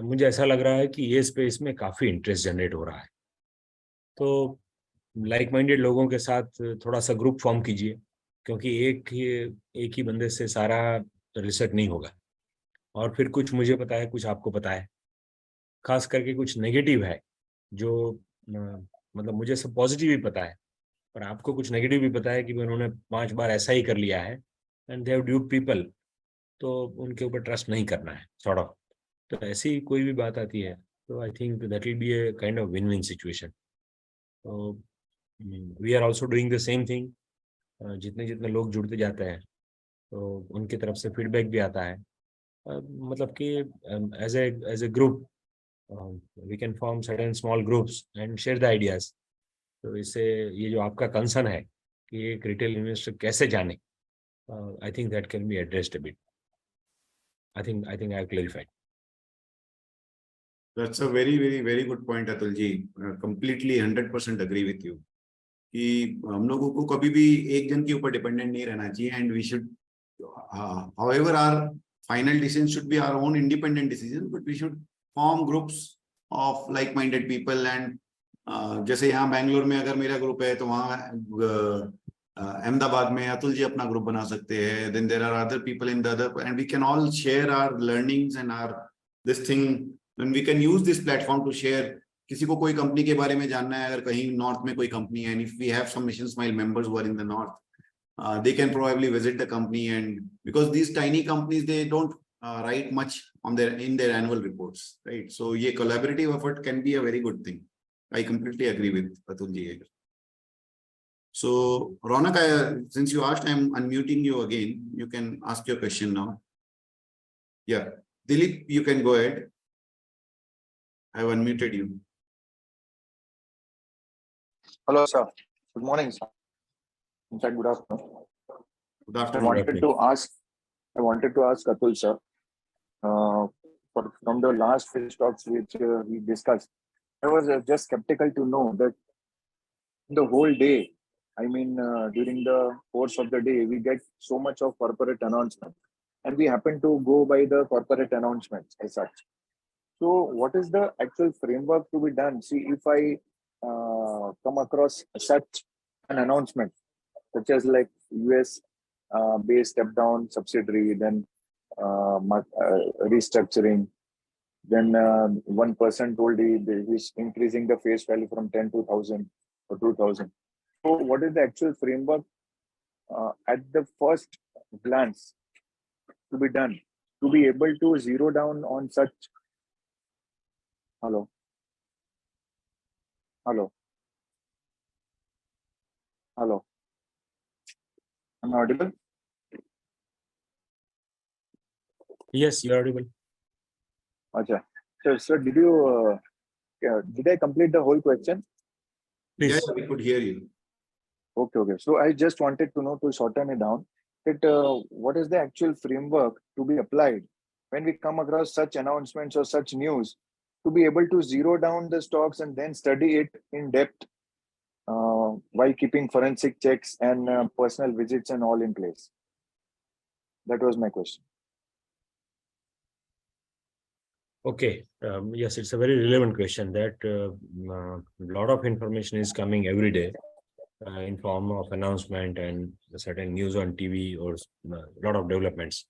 मुझे ऐसा लग रहा है कि ये स्पेस में काफी इंटरेस्ट जनरेट हो रहा है। तो लाइक माइंडेड लोगों के साथ थोड़ा सा ग्रुप फॉर्म कीजिए, क्योंकि एक ही बंदे से सारा रिसर्च नहीं होगा। और फिर कुछ मुझे पता है, कुछ आपको पता है, खास करके कुछ नेगेटिव है जो मतलब मुझे सब पॉजिटिव ही पता है, पर आपको कुछ नेगेटिव भी पता है कि उन्होंने 5 बार ऐसा ही कर लिया है एंड दे हैव ड्यूप्ड पीपल, तो उनके ऊपर ट्रस्ट नहीं करना है सॉर्ट ऑफ। तो ऐसी कोई भी बात आती है तो I think that will be a kind of win win situation. तो we are also doing the same thing. जितने जितने लोग जुड़ते जाते हैं तो उनकी तरफ से फीडबैक भी आता है। मतलब कि as a group we can form certain small groups and share the ideas. तो इससे ये जो आपका कंसर्न है कि एक रिटेल इन्वेस्टर कैसे जाने, आई think that can be addressed a bit. I think I have clarified. That's a very good point, Atul ji. Completely 100% agree with you. कि हम लोगों को कभी भी एक जन के ऊपर डिपेंडेंट नहीं रहना चाहिए, and we should however our final decision should be our own independent decision, but we should form groups of like minded people. And जैसे यहाँ बैंगलोर में अगर मेरा ग्रुप है तो वहाँ अहमदाबाद में अतुल जी अपना ग्रुप बना सकते हैं. Then there are other people in the other, and we can all share our learnings and our this thing, and we can use this platform to share. किसी को कोई कंपनी के बारे में जानना है, अगर कहीं नॉर्थ में कोई कंपनी है, and if we have some mission smile members who are in the north, they can probably visit the company, and because these tiny companies, they don't write much on their annual reports, right? So ये collaborative effort can be a very good thing. I completely agree with Atul ji here. So Ronak, since you asked, I'm unmuting you again. You can ask your question now. Yeah, Dilip, you can go ahead. I've unmuted you. Hello, sir. Good morning, sir. In fact, good afternoon. Good I afternoon. wanted to ask Atul, sir, from the last few talks which we discussed, I was just skeptical to know that the whole day, I mean, during the course of the day, we get so much of corporate announcement, and we happen to go by the corporate announcements as such. So what is the actual framework to be done? See, if I come across such an announcement, such as like US based step down subsidiary, then restructuring, then one person told he's increasing the face value from 10 to 1,000 or 2,000. So what is the actual framework at the first glance to be done to be able to zero down on such? Hello. Am I audible? Yes, you are audible. Acha. So did I complete the whole question? Please. Yeah, we could hear you. Okay. So I just wanted to know, to shorten it down, that what is the actual framework to be applied when we come across such announcements or such news, to be able to zero down the stocks and then study it in depth while keeping forensic checks and personal visits and all in place. That was my question. Okay. Yes, it's a very relevant question. That a lot of information is coming every day in form of announcement and certain news on TV or a lot of developments.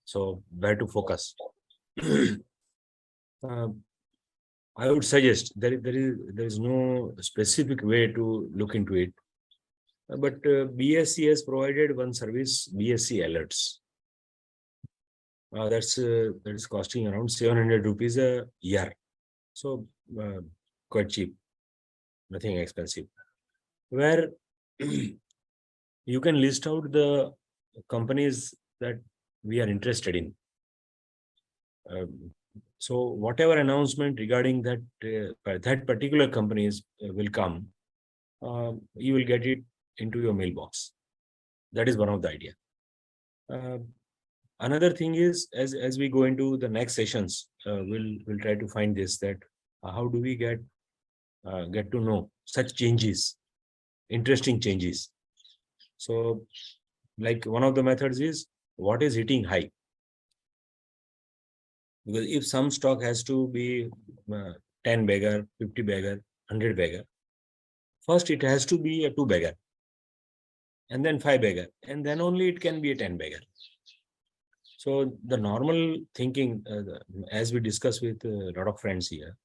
So where to focus? I would suggest there is no specific way to look into it, but BSE has provided one service, BSE Alerts. That is costing around 700 rupees a year, so quite cheap, nothing expensive, where you can list out the companies that we are interested in. So whatever announcement regarding that that particular companies will come, you will get it into your mailbox. That is one of the idea. Another thing is, as we go into the next sessions, we'll try to find this, that how do we get to know such changes interesting changes. So like one of the methods is what is hitting high. Because if some stock has to be 10 bagger, 50 bagger, 100 bagger, first it has to be a 2 bagger, and then 5 bagger, and then only it can be a 10 bagger. So the normal thinking, as we discuss with a lot of friends here,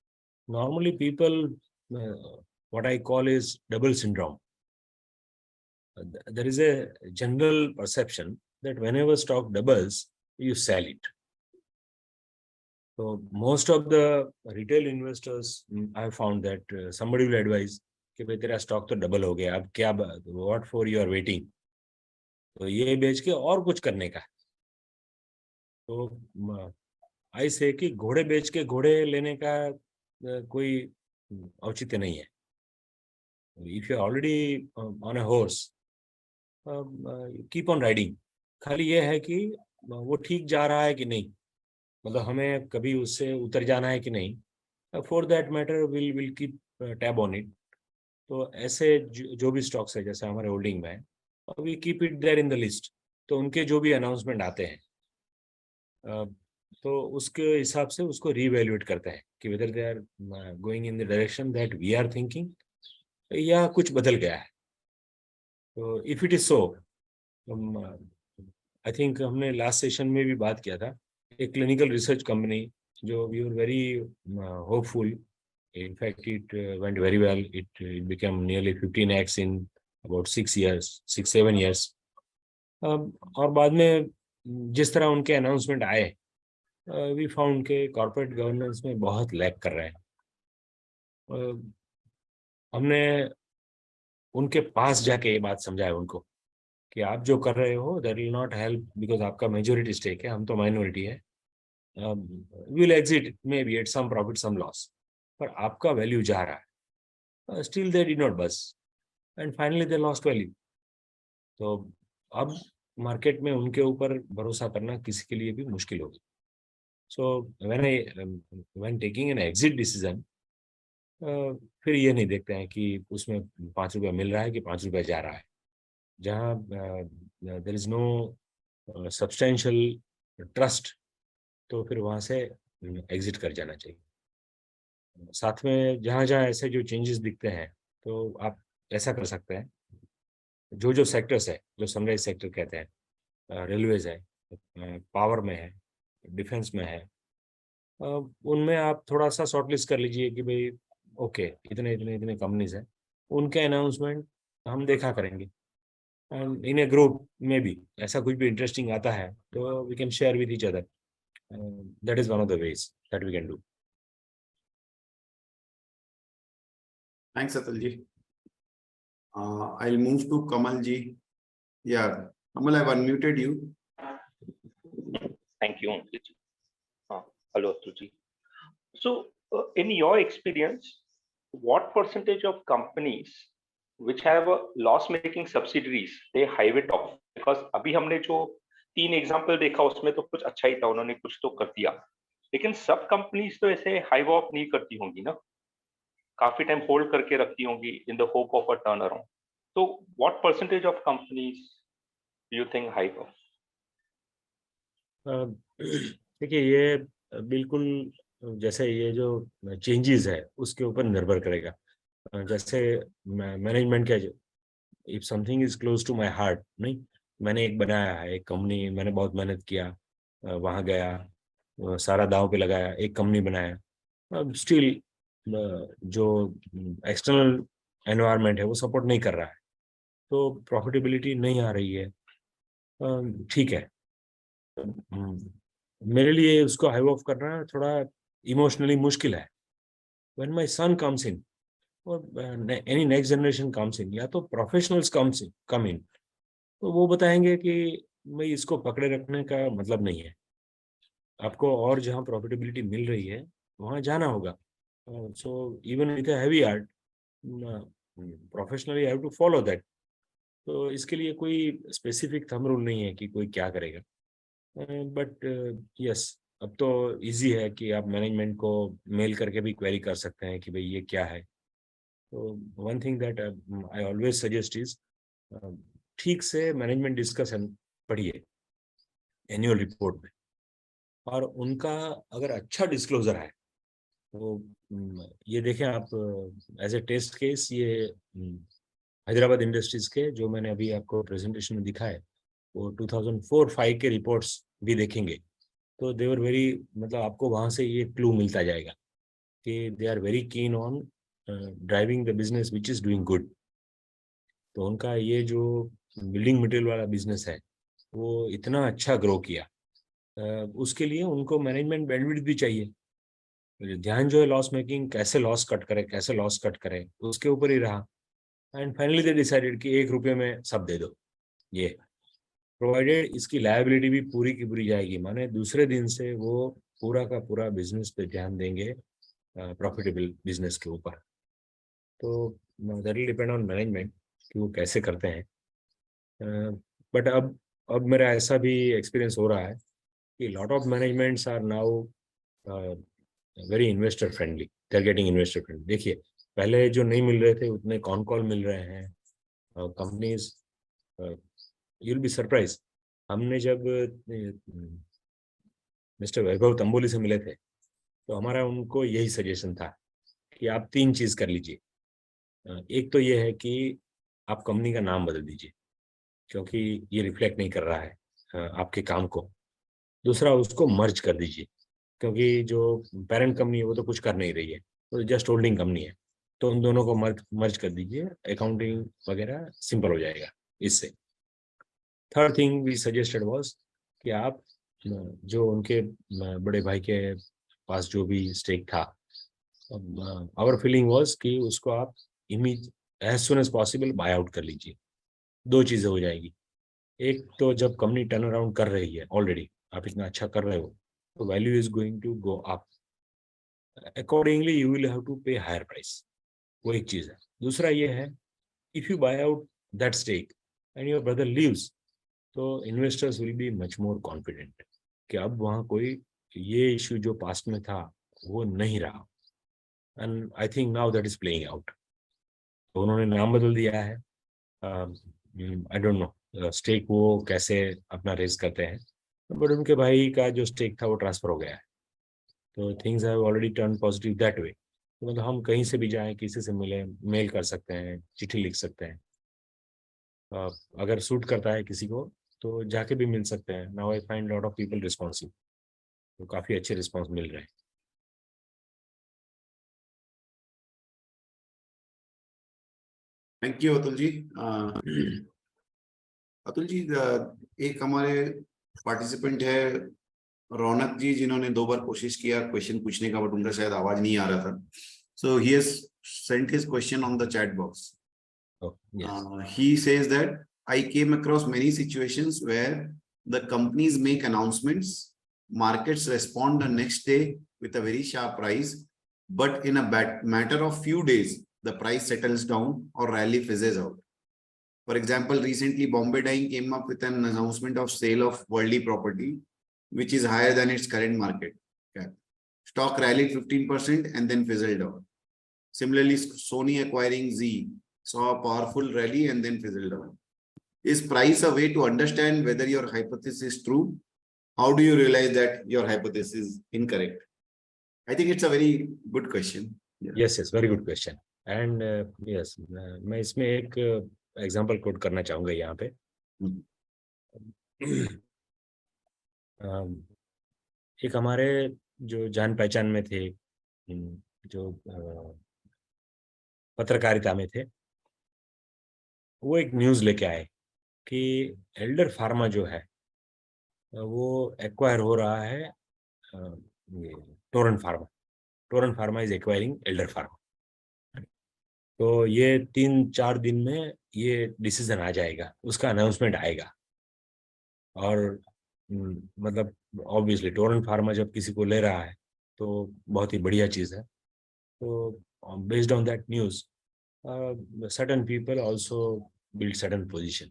normally people, what I call is double syndrome. There is a general perception that whenever stock doubles, you sell it. So most of the retail investors, I have found that somebody will advise कि भाई तेरा stock तो double हो गया, अब क्या, what for you are waiting, तो ये बेच के और कुछ करने का है. तो आई से कि घोड़े बेच के घोड़े लेने का कोई औचित्य नहीं है. If you are already on a horse, keep on riding. खाली ये है कि वो ठीक जा रहा है कि नहीं, मतलब हमें कभी उससे उतर जाना है कि नहीं. For that matter will keep tab on it. तो ऐसे जो भी स्टॉक्स है जैसे हमारे होल्डिंग में है, we keep it there in the list. तो उनके जो भी अनाउंसमेंट आते हैं तो उसके हिसाब से उसको रीवैल्यूएट करते हैं कि whether they are going in the direction that we are thinking या कुछ बदल गया है. तो if it is so, I think हमने लास्ट सेशन में भी बात किया था, एक क्लिनिकल रिसर्च कंपनी जो we were very hopeful. In fact, it went very well. It became nearly 15x in about 6-7 years. और बाद में जिस तरह उनके अनाउंसमेंट आए, वी फाउंड के कॉर्पोरेट गवर्नेंस में बहुत लैग कर रहे हैं. हमने उनके पास जाके ये बात समझाया उनको कि आप जो कर रहे हो that will not help, because आपका मेजोरिटी स्टेक है, हम तो माइनॉरिटी है. Will exit maybe at some profit some loss, पर आपका वैल्यू जा रहा है. Still they did not bus and finally they lost value. तो अब मार्केट में उनके ऊपर भरोसा करना किसी के लिए भी मुश्किल होगी. So when taking an exit decision, फिर ये नहीं देखते हैं कि उसमें 5 रुपया मिल रहा है कि 5 रुपया जा रहा है. जहाँ there is no substantial trust, तो फिर वहाँ से एग्जिट कर जाना चाहिए. साथ में जहाँ जहाँ ऐसे जो चेंजेस दिखते हैं तो आप ऐसा कर सकते हैं, जो सेक्टर्स है जो सनराइज सेक्टर कहते हैं, रेलवेज है, पावर में है, डिफेंस में है, उनमें आप थोड़ा सा शॉर्टलिस्ट कर लीजिए कि भाई ओके इतने इतने इतने कंपनीज हैं, उनके अनाउंसमेंट हम देखा करेंगे. एंड इन ए ग्रुप में भी ऐसा कुछ भी इंटरेस्टिंग आता है तो we can share with each other. That is one of the ways that we can do. Thanks, Atul ji. I'll move to Kamal ji. Yeah, Kamal, I've unmuted you. Thank you, Atul ji. Hello, Atul ji. So, in your experience, what percentage of companies which have loss-making subsidiaries they hive it off? Because अभी हमने जो 3 example देखा उसमें तो कुछ अच्छा ही था, उन्होंने कुछ तो कर दिया, लेकिन सब कंपनीज तो ऐसे हाइव ऑफ नहीं करती होंगी ना, काफी टाइम होल्ड करके रखती होंगी in the hope of a turn around. तो what percentage of companies you think hive off? देखिए ये बिल्कुल जैसे ये जो चेंजेस है उसके ऊपर निर्भर करेगा. जैसे मैनेजमेंट का, if something is close to my heart, नहीं मैंने एक बनाया है, एक कंपनी, मैंने बहुत मेहनत किया, वहाँ गया, सारा दांव पे लगाया, एक कंपनी बनाया, अब स्टिल जो एक्सटर्नल एनवायरनमेंट है वो सपोर्ट नहीं कर रहा है, तो प्रॉफिटेबिलिटी नहीं आ रही है, ठीक है. मेरे लिए उसको हाइव ऑफ करना थोड़ा इमोशनली मुश्किल है. When my son comes in और any next generation comes in, या तो प्रोफेशनल्स कम इन, तो वो बताएंगे कि भाई इसको पकड़े रखने का मतलब नहीं है, आपको और जहाँ प्रॉफिटेबिलिटी मिल रही है वहाँ जाना होगा. So even with a heavy heart, professionally I have to follow that. तो इसके लिए कोई स्पेसिफिक थंब रूल नहीं है कि कोई क्या करेगा. बट यस, अब तो इजी है कि आप मैनेजमेंट को मेल करके भी क्वेरी कर सकते हैं कि भाई ये क्या है, So one thing that I always suggest is ठीक से मैनेजमेंट डिस्कशन पढ़िए एनुअल रिपोर्ट में, और उनका अगर अच्छा डिस्क्लोजर है तो ये देखें आप एज ए टेस्ट केस, ये हैदराबाद इंडस्ट्रीज के जो मैंने अभी आपको प्रेजेंटेशन में दिखा है वो 2004-5 के रिपोर्ट्स भी देखेंगे तो देवर वेरी, मतलब आपको वहाँ से ये क्लू मिलता जाएगा कि they are very keen on driving the business which is doing good. तो उनका ये जो बिल्डिंग मटेरियल वाला बिजनेस है वो इतना अच्छा ग्रो किया, उसके लिए उनको मैनेजमेंट बैंडविड्थ भी चाहिए। ध्यान जो है लॉस मेकिंग, कैसे लॉस कट करे, कैसे लॉस कट करे, उसके ऊपर ही रहा। एंड फाइनली दे डिसाइडेड कि 1 रुपये में सब दे दो, ये प्रोवाइडेड इसकी लायबिलिटी भी पूरी की पूरी जाएगी, माने दूसरे दिन से वो पूरा का पूरा बिजनेस पे ध्यान देंगे, प्रॉफिटेबल बिजनेस के ऊपर। तो that will depend on management कि वो कैसे करते हैं। बट अब मेरा ऐसा भी एक्सपीरियंस हो रहा है कि lot of managements are now very investor friendly, they are getting investor friendly. देखिए पहले जो नहीं मिल रहे थे उतने कॉन कॉल मिल रहे हैं companies, you will be surprise. हमने जब मिस्टर वैभव तंबोली से मिले थे तो हमारा उनको यही सजेशन था कि आप 3 चीज़ कर लीजिए। एक तो ये है कि आप कंपनी का नाम बदल दीजिए क्योंकि ये रिफ्लेक्ट नहीं कर रहा है आपके काम को। दूसरा, उसको मर्ज कर दीजिए क्योंकि जो पेरेंट कंपनी है वो तो कुछ कर नहीं रही है, तो जस्ट होल्डिंग कंपनी है, तो उन दोनों को मर्ज कर दीजिए, अकाउंटिंग वगैरह सिंपल हो जाएगा इससे। Third thing we suggested was कि आप जो उनके बड़े भाई के पास जो भी स्टेक था, आवर फीलिंग वाज कि उसको आप as soon as possible buy out कर लीजिए। 2 चीज़ें हो जाएगी, एक तो जब कंपनी टर्न अराउंड कर रही है, ऑलरेडी आप इतना अच्छा कर रहे हो तो value is going to go up, accordingly you will have to pay higher price, वो एक चीज़ है। दूसरा ये है, if you buy out that stake and your brother leaves, तो investors will be much more confident कि अब वहाँ कोई ये इश्यू जो पास्ट में था वो नहीं रहा। And I think now that is playing out. तो उन्होंने नाम बदल दिया है, आई डोंट नो स्टेक वो कैसे अपना रेज करते हैं, बट उनके भाई का जो स्टेक था वो ट्रांसफर हो गया है, तो things have already turn positive that way. तो मतलब हम कहीं से भी जाएं, किसी से मिलें, मेल कर सकते हैं, चिट्ठी लिख सकते हैं, अगर सूट करता है किसी को तो जाके भी मिल सकते हैं। Now I find lot of people responsive, तो काफ़ी अच्छे रिस्पॉन्स मिल रहे हैं। Thank you Atul ji. अतुल जी, एक हमारे पार्टिसिपेंट है रौनक जी, जिन्होंने 2 बार कोशिश किया क्वेश्चन पूछने का, बट उनका शायद आवाज नहीं आ रहा था। So he has sent his question on the chat box. He says that I came across many situations where the companies make announcements, markets respond the next day with a very sharp rise, but in a matter of few days, the price settles down or rally fizzes out. For example, recently Bombay Dyeing came up with an announcement of sale of Worldly property, which is higher than its current market cap. Stock rallied 15% and then fizzled out. Similarly, Sony acquiring Z saw a powerful rally and then fizzled out. Is price a way to understand whether your hypothesis is true? How do you realize that your hypothesis is incorrect? I think it's a very good question. Yes, very good question. And yes, मैं इसमें एक example coat करना चाहूँगा यहाँ पे। एक हमारे जो जान पहचान में थे, जो पत्रकारिता में थे, वो एक न्यूज़ लेके आए कि एल्डर फार्मा जो है वो एक्वायर हो रहा है Torrent pharma. Torrent pharma is acquiring Elder pharma. तो ये 3-4 दिन में ये डिसीजन आ जाएगा, उसका अनाउंसमेंट आएगा। और मतलब ऑब्वियसली टोरेंट फार्मा जब किसी को ले रहा है तो बहुत ही बढ़िया चीज़ है। तो based on that news certain people also build certain position,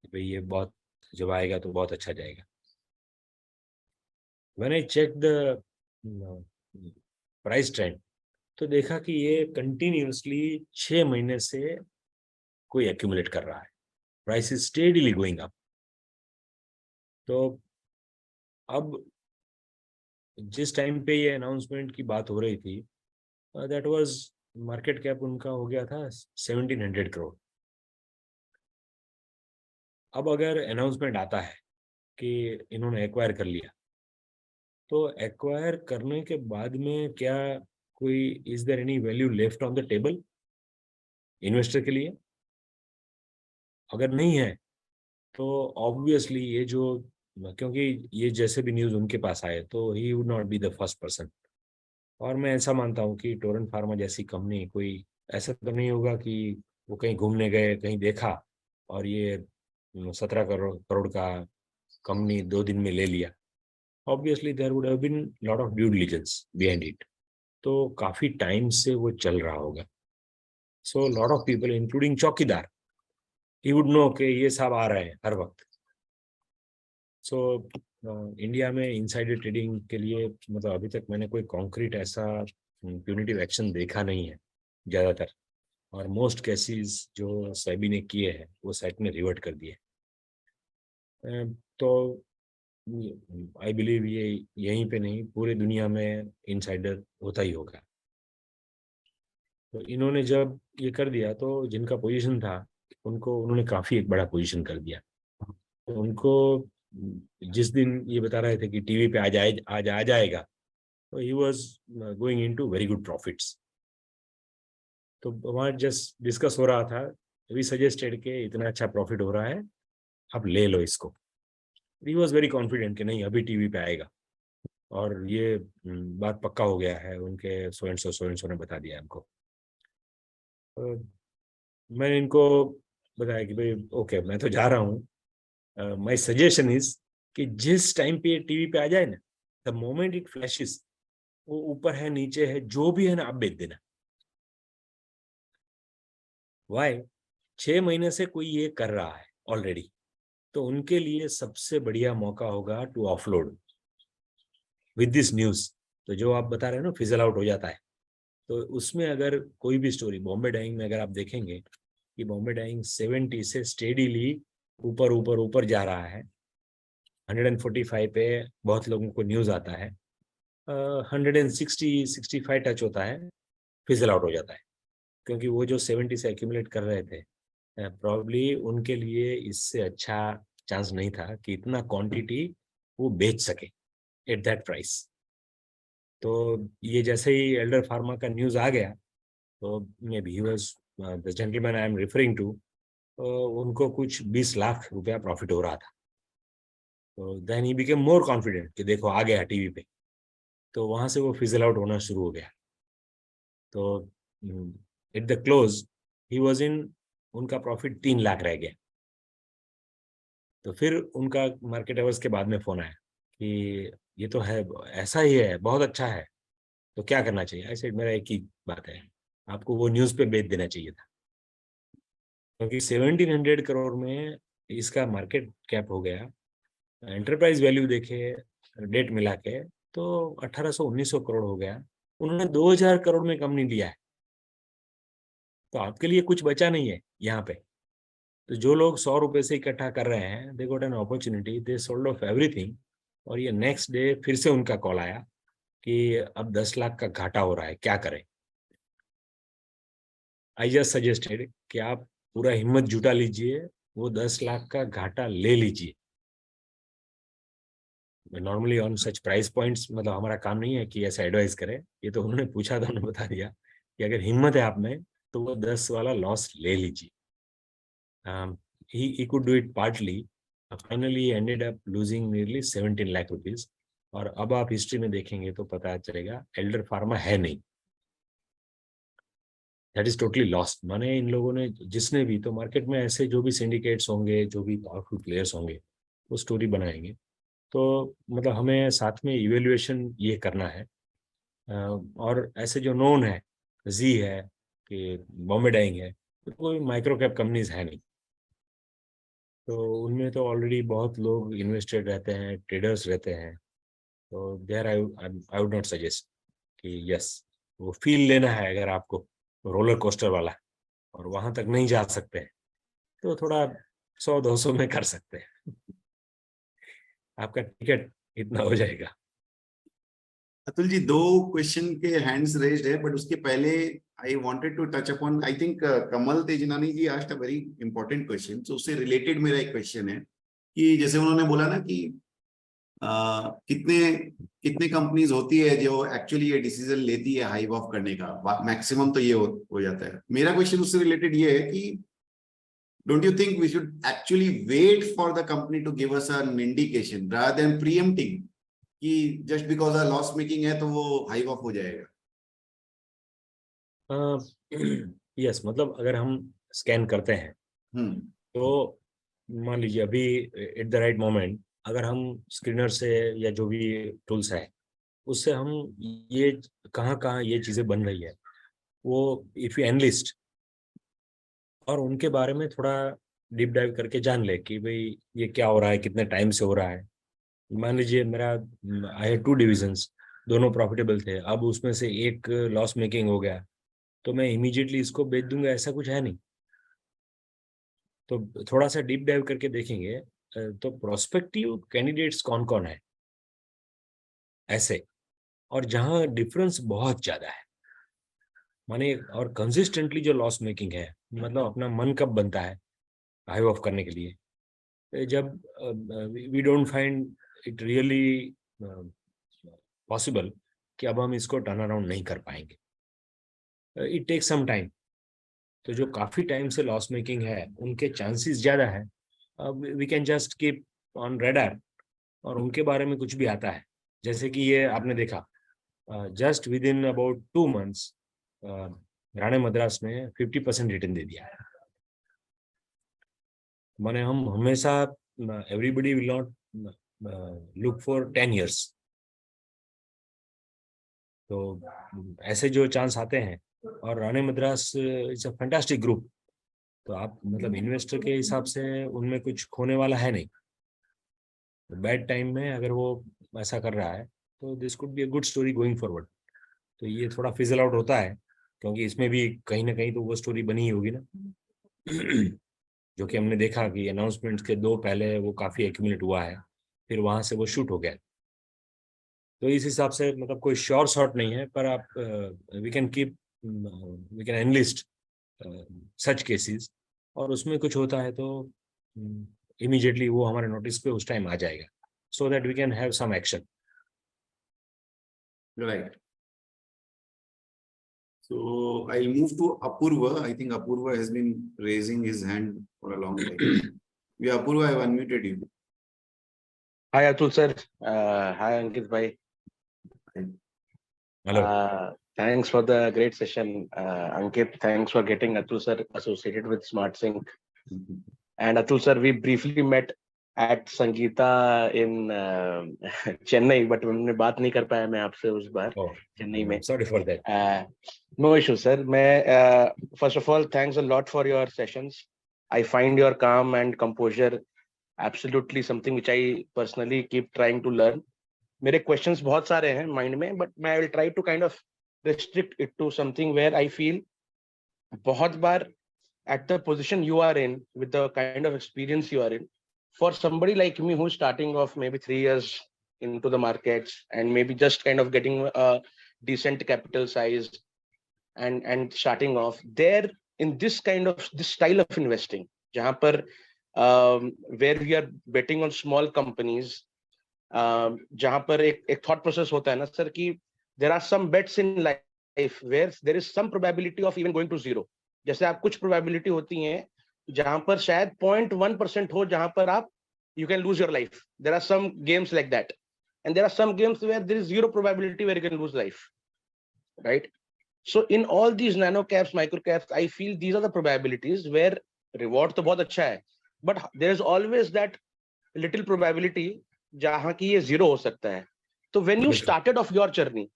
भाई ये बहुत जब आएगा तो बहुत अच्छा जाएगा। When I checked the price trend, तो देखा कि ये कंटिन्यूअसली 6 महीने से कोई एक्यूमुलेट कर रहा है, price is steadily going up. तो अब जिस टाइम पे ये अनाउंसमेंट की बात हो रही थी, दैट वाज मार्केट कैप उनका हो गया था 1700 करोड़। अब अगर अनाउंसमेंट आता है कि इन्होंने एक्वायर कर लिया, तो एक्वायर करने के बाद में क्या कोई is there any value left on the table investor के लिए? अगर नहीं है तो ऑब्वियसली ये जो, क्योंकि ये जैसे भी न्यूज़ उनके पास आए तो he would not be the first person. और मैं ऐसा मानता हूँ कि टोरेंट फार्मा जैसी कंपनी, कोई ऐसा तो नहीं होगा कि वो कहीं घूमने गए, कहीं देखा और ये 17 करोड़ का कंपनी 2 दिन में ले लिया। Obviously there would have been lot of due diligence behind it. तो काफी टाइम से वो चल रहा होगा। So lot of people including चौकीदार, ही वुड नो कि ये सब आ रहे हैं हर वक्त। सो इंडिया में इनसाइडर ट्रेडिंग के लिए मतलब अभी तक मैंने कोई कॉन्क्रीट ऐसा प्यूनिटिव एक्शन देखा नहीं है ज़्यादातर। और मोस्ट केसेस जो सेबी ने किए हैं वो सेट ने रिवर्ट कर दिए। तो आई बिलीव ये यहीं पे नहीं, पूरी दुनिया में इनसाइडर होता ही होगा। तो इन्होंने जब ये कर दिया तो जिनका पोजीशन था उनको, उन्होंने काफ़ी एक बड़ा पोजीशन कर दिया। तो उनको जिस दिन ये बता रहे थे कि टीवी पे आज आ जाएगा, तो he was going into very good profits. तो वहाँ जस्ट डिस्कस हो रहा था, वी सजेस्टेड कि इतना अच्छा प्रॉफिट हो रहा है, आप ले लो इसको। ही वॉज वेरी कॉन्फिडेंट कि नहीं अभी टीवी पे आएगा, और ये बात पक्का हो गया है, उनके सो एंड सो ने बता दिया हमको। तो मैंने इनको बताया कि भाई ओके मैं तो जा रहा हूँ, माई सजेशन इज कि जिस टाइम पे टीवी पे आ जाए ना, द मोमेंट इट फ्लैशेस, वो ऊपर है नीचे है जो भी है ना, आप बेच देना। वाई? 6 महीने से कोई ये कर रहा है ऑलरेडी, तो उनके लिए सबसे बढ़िया मौका होगा to offload with this news. तो जो आप बता रहे हैं ना फिजल आउट हो जाता है, तो उसमें अगर कोई भी स्टोरी, बॉम्बे डाइंग में अगर आप देखेंगे कि बॉम्बे डाइंग 70 से स्टेडीली ऊपर ऊपर ऊपर जा रहा है, 145 पे बहुत लोगों को न्यूज आता है, 165 टच होता है, फिजल आउट हो जाता है। क्योंकि वो जो 70 से एक्यूमुलेट कर रहे थे, प्रॉब्ली उनके लिए इससे अच्छा चांस नहीं था कि इतना क्वांटिटी वो बेच सके एट दैट प्राइस। तो ये जैसे ही एल्डर फार्मा का न्यूज़ आ गया, तो maybe he was the gentleman I am referring to, उनको कुछ 20 लाख रुपया प्रॉफिट हो रहा था। तो then he became more confident कि देखो आ गया टीवी पे। तो वहाँ से वो फिजल आउट होना शुरू हो गया। तो at the close he was in, उनका प्रॉफिट 3 लाख रह गया। तो फिर उनका मार्केट अवर्स के बाद में फोन आया कि ये तो है, ऐसा ही है, बहुत अच्छा है, तो क्या करना चाहिए? ऐसे मेरा एक ही बात है, आपको वो न्यूज़ पे बेच देना चाहिए था। क्योंकि 1700 करोड़ में इसका मार्केट कैप हो गया, एंटरप्राइज वैल्यू देखे डेट मिला के तो 1800-1900 करोड़ हो गया। उन्होंने 2000 करोड़ में कंपनी लिया है, तो आपके लिए कुछ बचा नहीं है यहाँ पे। तो जो लोग 100 रुपए से इकट्ठा कर रहे हैं, they got an opportunity, they sold off everything. और ये नेक्स्ट डे फिर से उनका कॉल आया कि अब 10 लाख का घाटा हो रहा है, क्या करें? आई जस्ट सजेस्टेड कि आप पूरा हिम्मत जुटा लीजिए, वो 10 लाख का घाटा ले लीजिए। Normally on such price points मतलब हमारा काम नहीं है कि ऐसा एडवाइस करें, ये तो उन्होंने पूछा था, उन्होंने बता दिया कि अगर हिम्मत है आप में तो वो 10 वाला लॉस ले लीजिए। he could do it partly. Finally he ended up losing nearly 17 lakh rupees. और अब आप हिस्ट्री में देखेंगे तो पता चलेगा एल्डर फार्मा है नहीं, दैट इज टोटली लॉस्ट। माने इन लोगों ने, जिसने भी, तो मार्केट में ऐसे जो भी सिंडिकेट्स होंगे, जो भी पावरफुल प्लेयर्स होंगे, वो स्टोरी बनाएंगे। तो मतलब हमें साथ में इवेल्युएशन ये करना है। और ऐसे जो नोन है, जी है कि बॉम्बे डाइंग है, तो कोई माइक्रो कैप कंपनीज है नहीं। तो उनमें तो ऑलरेडी बहुत लोग इन्वेस्टेड रहते हैं, ट्रेडर्स रहते हैं। तो there I would not suggest कि यस वो फील लेना है अगर आपको रोलर कोस्टर वाला, और वहां तक नहीं जा सकते हैं तो थोड़ा 100-200 में कर सकते हैं, आपका टिकट इतना हो जाएगा। अतुल जी, 2 क्वेश्चन के हैंड्स रेज्ड है, बट उसके पहले I wanted to touch upon, I think Kamal Tejnani ji asked a very important question, तो उससे रिलेटेड मेरा एक क्वेश्चन है कि जैसे उन्होंने बोला ना कि कितने कितने कंपनीज होती है जो एक्चुअली ये डिसीजन लेती है हाइव ऑफ करने का, मैक्सिमम तो ये हो जाता है। मेरा क्वेश्चन उससे रिलेटेड ये है कि don't you think we should actually wait for the company to give us an indication rather than preempting कि just because a loss making है तो वो हाइव ऑफ हो जाएगा? यस, मतलब अगर हम स्कैन करते हैं तो मान लीजिए अभी एट द राइट मोमेंट अगर हम स्क्रीनर से या जो भी टूल्स है उससे हम ये कहाँ ये चीजें बन रही है वो इफ यू एनलिस्ट और उनके बारे में थोड़ा डीप डाइव करके जान ले कि भाई ये क्या हो रहा है, कितने टाइम से हो रहा है। मान लीजिए मेरा आई हैड 2 डिविजन्स, दोनों प्रॉफिटेबल थे, अब उसमें से एक लॉस मेकिंग हो गया तो मैं इमीडिएटली इसको बेच दूंगा, ऐसा कुछ है नहीं। तो थोड़ा सा डीप डाइव करके देखेंगे तो प्रोस्पेक्टिव कैंडिडेट्स कौन कौन है ऐसे, और जहां डिफरेंस बहुत ज्यादा है माने, और कंसिस्टेंटली जो लॉस मेकिंग है, मतलब अपना मन कब बनता है हाई ऑफ करने के लिए, जब we don't find it really possible कि अब हम इसको टर्न अराउंड नहीं कर पाएंगे, इट टेक सम टाइम। तो जो काफी टाइम से लॉस मेकिंग है उनके चांसेस ज्यादा है, we can just keep on radar और उनके बारे में कुछ भी आता है, जैसे कि ये आपने देखा just with in about 2 months Rane Madras ने 50% रिटर्न दे दिया है। माने हम हमेशा everybody will not look for 10 years, तो ऐसे जो चांस आते हैं, और Rane Madras is a fantastic group, तो आप मतलब इन्वेस्टर के हिसाब से उनमें कुछ खोने वाला है नहीं। बैड टाइम में अगर वो ऐसा कर रहा है तो this could be a good story going forward. तो ये थोड़ा फिजल आउट होता है क्योंकि इसमें भी कहीं ना कहीं तो वो स्टोरी बनी ही होगी ना जो कि हमने देखा कि अनाउंसमेंट के 2 पहले वो काफी एक्यूमुलेट हुआ है, फिर वहां से वो शूट हो गया। तो इस हिसाब से मतलब कोई श्योर शॉट नहीं है, पर आप we can enlist such cases, और उसमें कुछ होता है तो इमीडिएटली वो हमारे नोटिस पे उस टाइम आ जाएगा, so that we can have some action. Right. So I'll move to Apurva. I think Apurva has been raising his hand for a long time. Yeah, Apurva, I have unmuted you. Hi Atul sir. Hi Ankit bhai. Hello. Thanks for the great session. Ankit, thanks for getting Atul sir associated with SmartSync. And Atul sir, we briefly met at Sangeeta in Chennai, but हमने बात नहीं कर पाया मैं आपसे उस बार चेन्नई में. Sorry for that. No issue sir. मैं first of all thanks a lot for your sessions. I find your calm and composure absolutely something which I personally keep trying to learn. मेरे questions बहुत सारे हैं mind में, but मैं will try to kind of restrict it to something where I feel बहुत बार at the position you are in, with the kind of experience you are in, for somebody like me who's starting off maybe 3 years into the markets and maybe just kind of getting a decent capital size and starting off there in this kind of this style of investing, जहाँ पर where we are betting on small companies, जहाँ पर एक thought process होता है ना sir कि there are some bets in life where there is some probability of even going to zero. जैसे आप कुछ probability होती हैं जहाँ पर शायद 0.1% हो जहाँ पर आप you can lose your life. There are some games like that, and there are some games where there is zero probability where you can lose life, right? So in all these nano caps, micro caps, I feel these are the probabilities where reward तो बहुत अच्छा है, but there is always that little probability जहाँ की ये zero हो सकता है. So when you started off your journey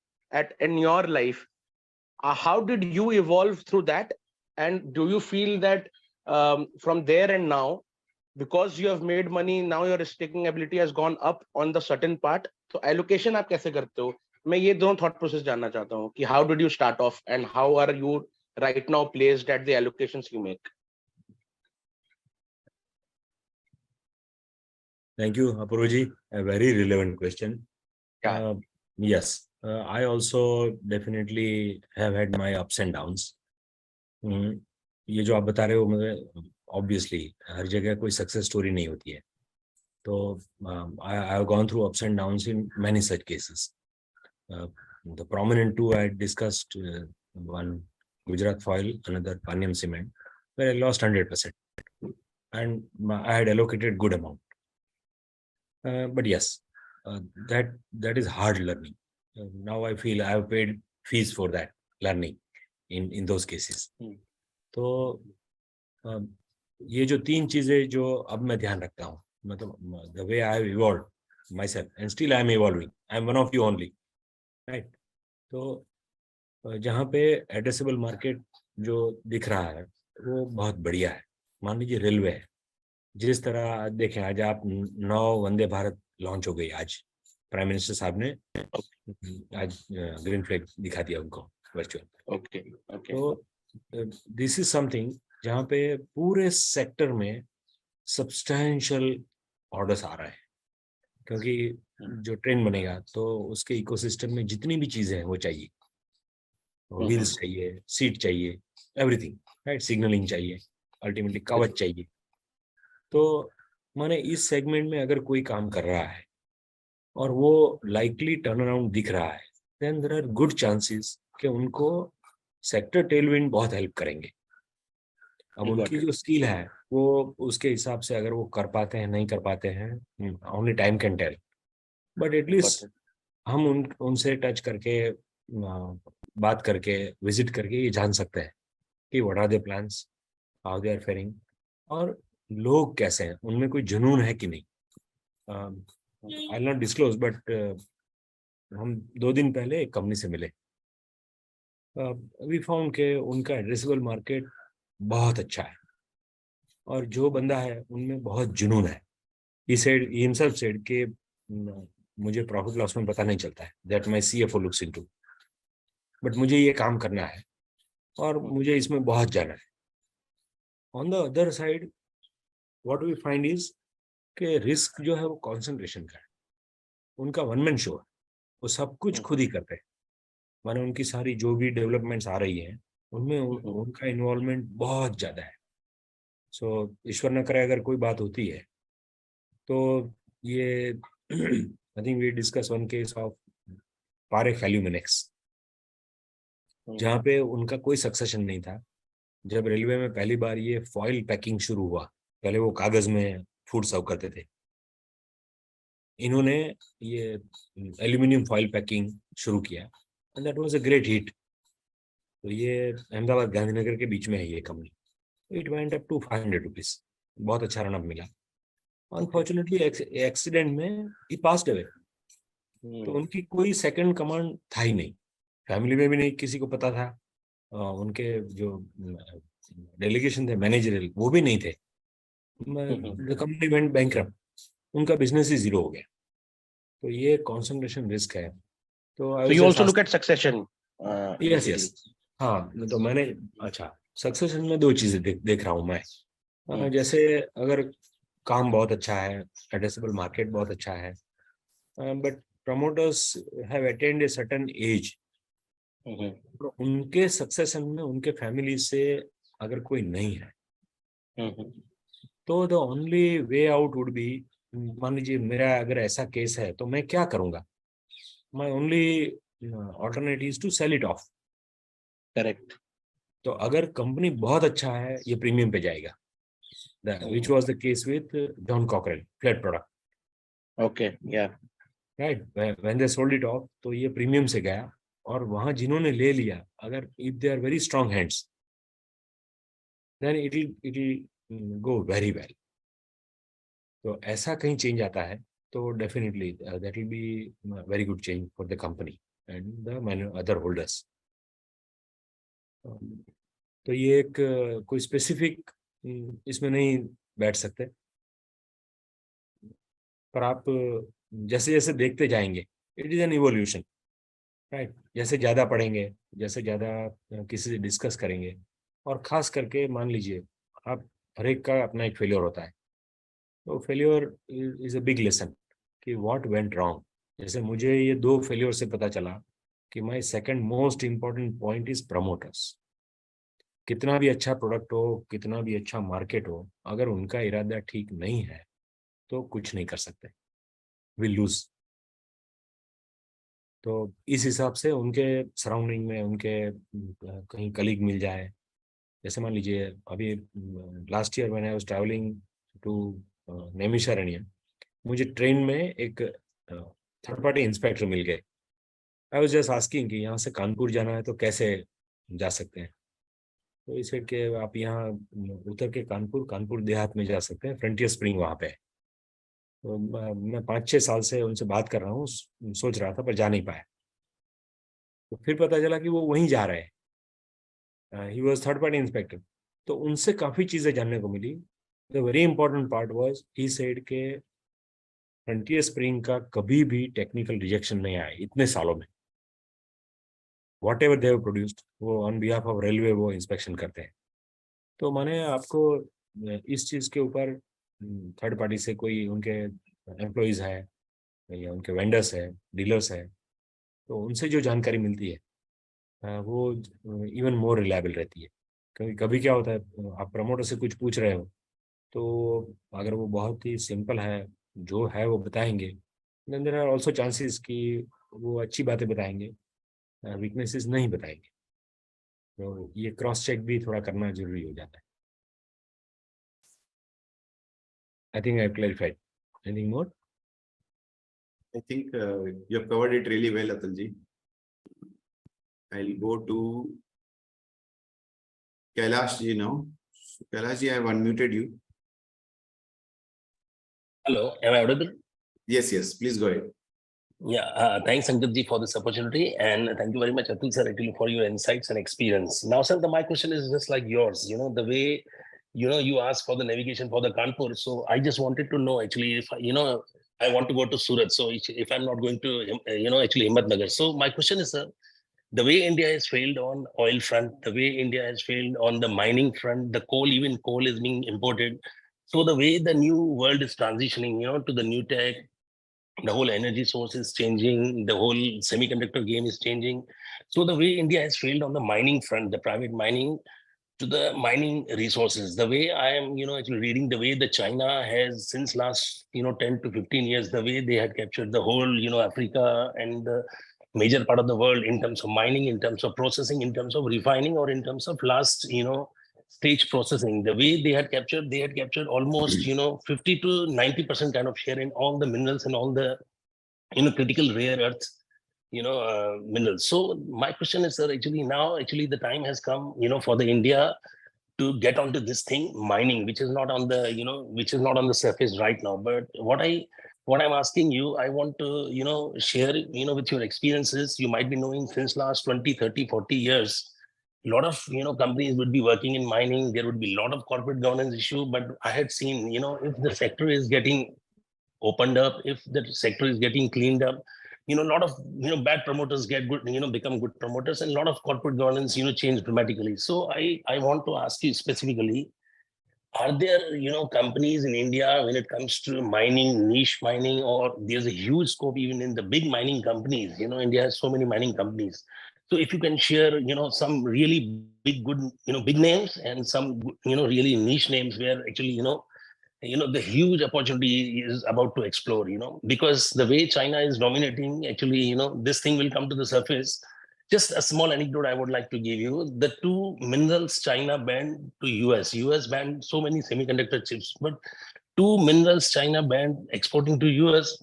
in your life, how did you evolve through that? And do you feel that from there and now, because you have made money, now your risk taking ability has gone up on the certain part, so allocation आप कैसे करते हो मैं ये दोनों thought process जानना चाहता हूँ कि how did you start off and how are you right now placed at the allocations you make. Thank you, Apuruji. A very relevant question. Yeah. Yes, I also definitely have had my ups and downs. ये जो आप बता रहे हो, मुझे obviously हर जगह कोई success story नहीं होती है. तो I have gone through ups and downs in many such cases. The prominent two I discussed, one Gujarat Foil, another Panyam Cement, where I lost 100%, and I had allocated good amount. But yes, that is hard learning. Now I feel I have paid fees for that learning in those cases. तो ये जो तीन चीजें जो अब मैं ध्यान रखता हूँ, मतलब the way I have evolved myself and still I am evolving. I am one of you only, right? तो जहाँ पे एड्रेसेबल मार्केट जो दिख रहा है वो बहुत बढ़िया है. मान लीजिए रेलवे है, जिस तरह देखें आज आप 9 वंदे भारत लॉन्च हो गई. आज प्राइम मिनिस्टर साहब ने आज ग्रीन फ्लैग दिखा दिया उनको वर्चुअल. ओके. तो दिस इज समथिंग जहाँ पे पूरे सेक्टर में सब्सटैंशियल ऑर्डर्स आ रहे हैं, क्योंकि जो ट्रेन बनेगा तो उसके इकोसिस्टम में जितनी भी चीजें हैं वो चाहिए. व्हील्स चाहिए, सीट चाहिए, एवरीथिंग, राइट. सिग्नलिंग चाहिए, अल्टीमेटली कवच चाहिए. तो माने इस सेगमेंट में अगर कोई काम कर रहा है और वो लाइकली टर्न अराउंड दिख रहा है, then there are good chances कि उनको सेक्टर टेलविंड बहुत हेल्प करेंगे. अब उनकी जो स्किल है वो उसके हिसाब से अगर वो कर पाते हैं नहीं कर पाते हैं, only time can tell. But at least हम उनसे टच करके बात करके विजिट करके ये जान सकते हैं कि what are their plans, how they are faring, और लोग कैसे हैं, उनमें कोई जुनून है कि नहीं. I will not disclose, but हम 2 दिन पहले एक कंपनी से मिले. वी फाउंड के उनका एड्रेसेबल मार्केट बहुत अच्छा है और जो बंदा है उनमें बहुत जुनून है. he said, he himself said कि मुझे प्रॉफिट लॉस में पता नहीं चलता है, that my CFO looks into, but मुझे ये काम करना है और मुझे इसमें बहुत जाना है. On the other side what we find is कि रिस्क जो है वो कंसंट्रेशन का है. उनका वन मैन शो है, वो सब कुछ खुद ही करते हैं. माने उनकी सारी जो भी डेवलपमेंट्स आ रही हैं उनमें उनका इन्वॉल्वमेंट बहुत ज्यादा है. सो ईश्वर न करे अगर कोई बात होती है तो ये I think we discuss one case of Parekh Aluminex, जहाँ पे उनका कोई सक्सेशन नहीं था. जब रेलवे में पहली बार ये फॉइल पैकिंग शुरू हुआ, पहले वो कागज में फूड सर्व करते थे, इन्होंने ये एल्यूमिनियम फॉइल पैकिंग शुरू किया and that was a great hit. तो ये अहमदाबाद गांधीनगर के बीच में है ये company. It went up to 500 rupees, बहुत अच्छा रनअप मिला. अनफॉर्चुनेटली एक्सीडेंट में ही पास्ड अवे. तो उनकी कोई सेकंड कमांड था ही नहीं, फैमिली में भी नहीं किसी को पता था. उनके जो डेलीगेशन थे मैनेजरियल वो भी नहीं थे. द कंपनी वेंट बैंकरप्ट, उनका बिजनेस ही जीरो हो गया. तो ये कंसंट्रेशन रिस्क है. तो you also look at succession. Yes. हाँ, तो मैंने अच्छा सक्सेशन में 2 चीजें देख रहा हूँ मैं. जैसे अगर काम बहुत अच्छा है, एड्रेसेबल मार्केट बहुत अच्छा है, but promoters have attend a certain age, उनके सक्सेशन में उनके फैमिली से अगर कोई नहीं है तो the only way out would be, मान लीजिए मेरा अगर ऐसा केस है तो मैं क्या करूंगा. My only alternative is to sell it off. Correct. तो अगर कंपनी बहुत अच्छा है ये प्रीमियम पे जाएगा, which was the case with John Cockrell flat product. Okay, yeah. Right, when they sold it off तो ये प्रीमियम से गया, और वहां जिन्होंने ले लिया अगर if they are very strong hands then it will go very well. तो ऐसा कहीं चेंज आता है तो definitely that will be a very good change for the company and the other holders. तो ये एक कोई स्पेसिफिक इसमें नहीं बैठ सकते, पर आप जैसे जैसे देखते जाएंगे, it is an evolution. Right, जैसे ज़्यादा पढ़ेंगे, जैसे ज़्यादा किसी से डिस्कस करेंगे, और ख़ास करके मान लीजिए आप, हर एक का अपना एक फेलियर होता है, तो failure is a big lesson कि व्हाट वेंट रॉन्ग। जैसे मुझे ये 2 फेलियर से पता चला कि my second most important point is promoters. कितना भी अच्छा प्रोडक्ट हो, कितना भी अच्छा मार्केट हो, अगर उनका इरादा ठीक नहीं है तो कुछ नहीं कर सकते, विल लूज। तो इस हिसाब से उनके सराउंडिंग में उनके कहीं कलीग मिल जाए। जैसे मान लीजिए अभी लास्ट ईयर मैंने I was travelling to Naimisharanya, मुझे ट्रेन में एक थर्ड पार्टी इंस्पेक्टर मिल गए। आई वाज जस्ट आस्किंग कि यहाँ से कानपुर जाना है तो कैसे जा सकते हैं। तो इसे कि आप यहाँ उतर के कानपुर कानपुर देहात में जा सकते हैं, फ्रंटियर स्प्रिंग वहाँ पे है। तो मैं 5-6 साल से उनसे बात कर रहा हूँ, सोच रहा था पर जा नहीं पाया। तो फिर पता चला कि वो वहीं जा रहे हैं, he was third party inspector. तो उनसे काफ़ी चीज़ें जानने को मिली। The very important part was he said के फ्रंटियर स्प्रिंग का कभी भी टेक्निकल रिजेक्शन नहीं आया इतने सालों में। वॉट एवर देव प्रोड्यूस्ड, वो ऑन बिहाफ ऑफ रेलवे वो इंस्पेक्शन करते हैं। तो मैंने आपको इस चीज़ के ऊपर थर्ड पार्टी से कोई उनके एम्प्लॉयज़ है या उनके वेंडर्स है, डीलर्स है, तो उनसे जो जानकारी मिलती है वो इवन मोर रिलायबल रहती है। क्योंकि कभी क्या होता है, आप प्रमोटर से कुछ पूछ रहे हो तो अगर वो बहुत ही सिंपल है, जो है वो बताएंगे, then there are also chances कि वो अच्छी बातें बताएंगे, वीकनेसेस नहीं बताएंगे। तो ये क्रॉस चेक भी थोड़ा करना जरूरी हो जाता है। I think I clarified. Anything more? I think you have covered it really well, Atulji. I'll go to Kailash ji now. Kailash ji, I have unmuted you. Hello, am I audible? Yes, yes, please go ahead. Yeah, thanks Sanjit ji for this opportunity, and thank you very much Atul sir actually for your insights and experience. Now sir, my question is just like yours, the way, you asked for the navigation for the Kanpur. So I just wanted to know actually if, I want to go to Surat. So if I'm not going to, actually Himmatnagar. So my question is, sir, the way India has failed on oil front, the way India has failed on the mining front, the coal, even coal is being imported. So the way the new world is transitioning, to the new tech, the whole energy source is changing, the whole semiconductor game is changing. So the way India has failed on the mining front, the private mining, to the mining resources, the way I am, actually reading the way the China has since last, 10 to 15 years, the way they had captured the whole, Africa and the major part of the world in terms of mining, in terms of processing, in terms of refining, or in terms of last, stage processing, the way they had captured almost, 50 to 90% kind of share in all the minerals and all the, critical rare earths, minerals. So my question is, sir, actually now, actually the time has come, for the India to get onto this thing, mining, which is not on the, which is not on the surface right now. But what I'm asking you, I want to, share, with your experiences, you might be knowing since last 20, 30, 40 years, a lot of, companies would be working in mining. There would be a lot of corporate governance issue, but I had seen, if the sector is getting opened up, if the sector is getting cleaned up, a lot of, bad promoters get good, become good promoters, and a lot of corporate governance, change dramatically. So I want to ask you specifically, are there, companies in India when it comes to mining, niche mining, or there's a huge scope even in the big mining companies? India has so many mining companies. So if you can share, some really big, good, big names, and some, really niche names where actually, the huge opportunity is about to explore, because the way China is dominating, actually, this thing will come to the surface. Just a small anecdote I would like to give you. The 2 minerals China banned to US banned so many semiconductor chips, but 2 minerals China banned exporting to US,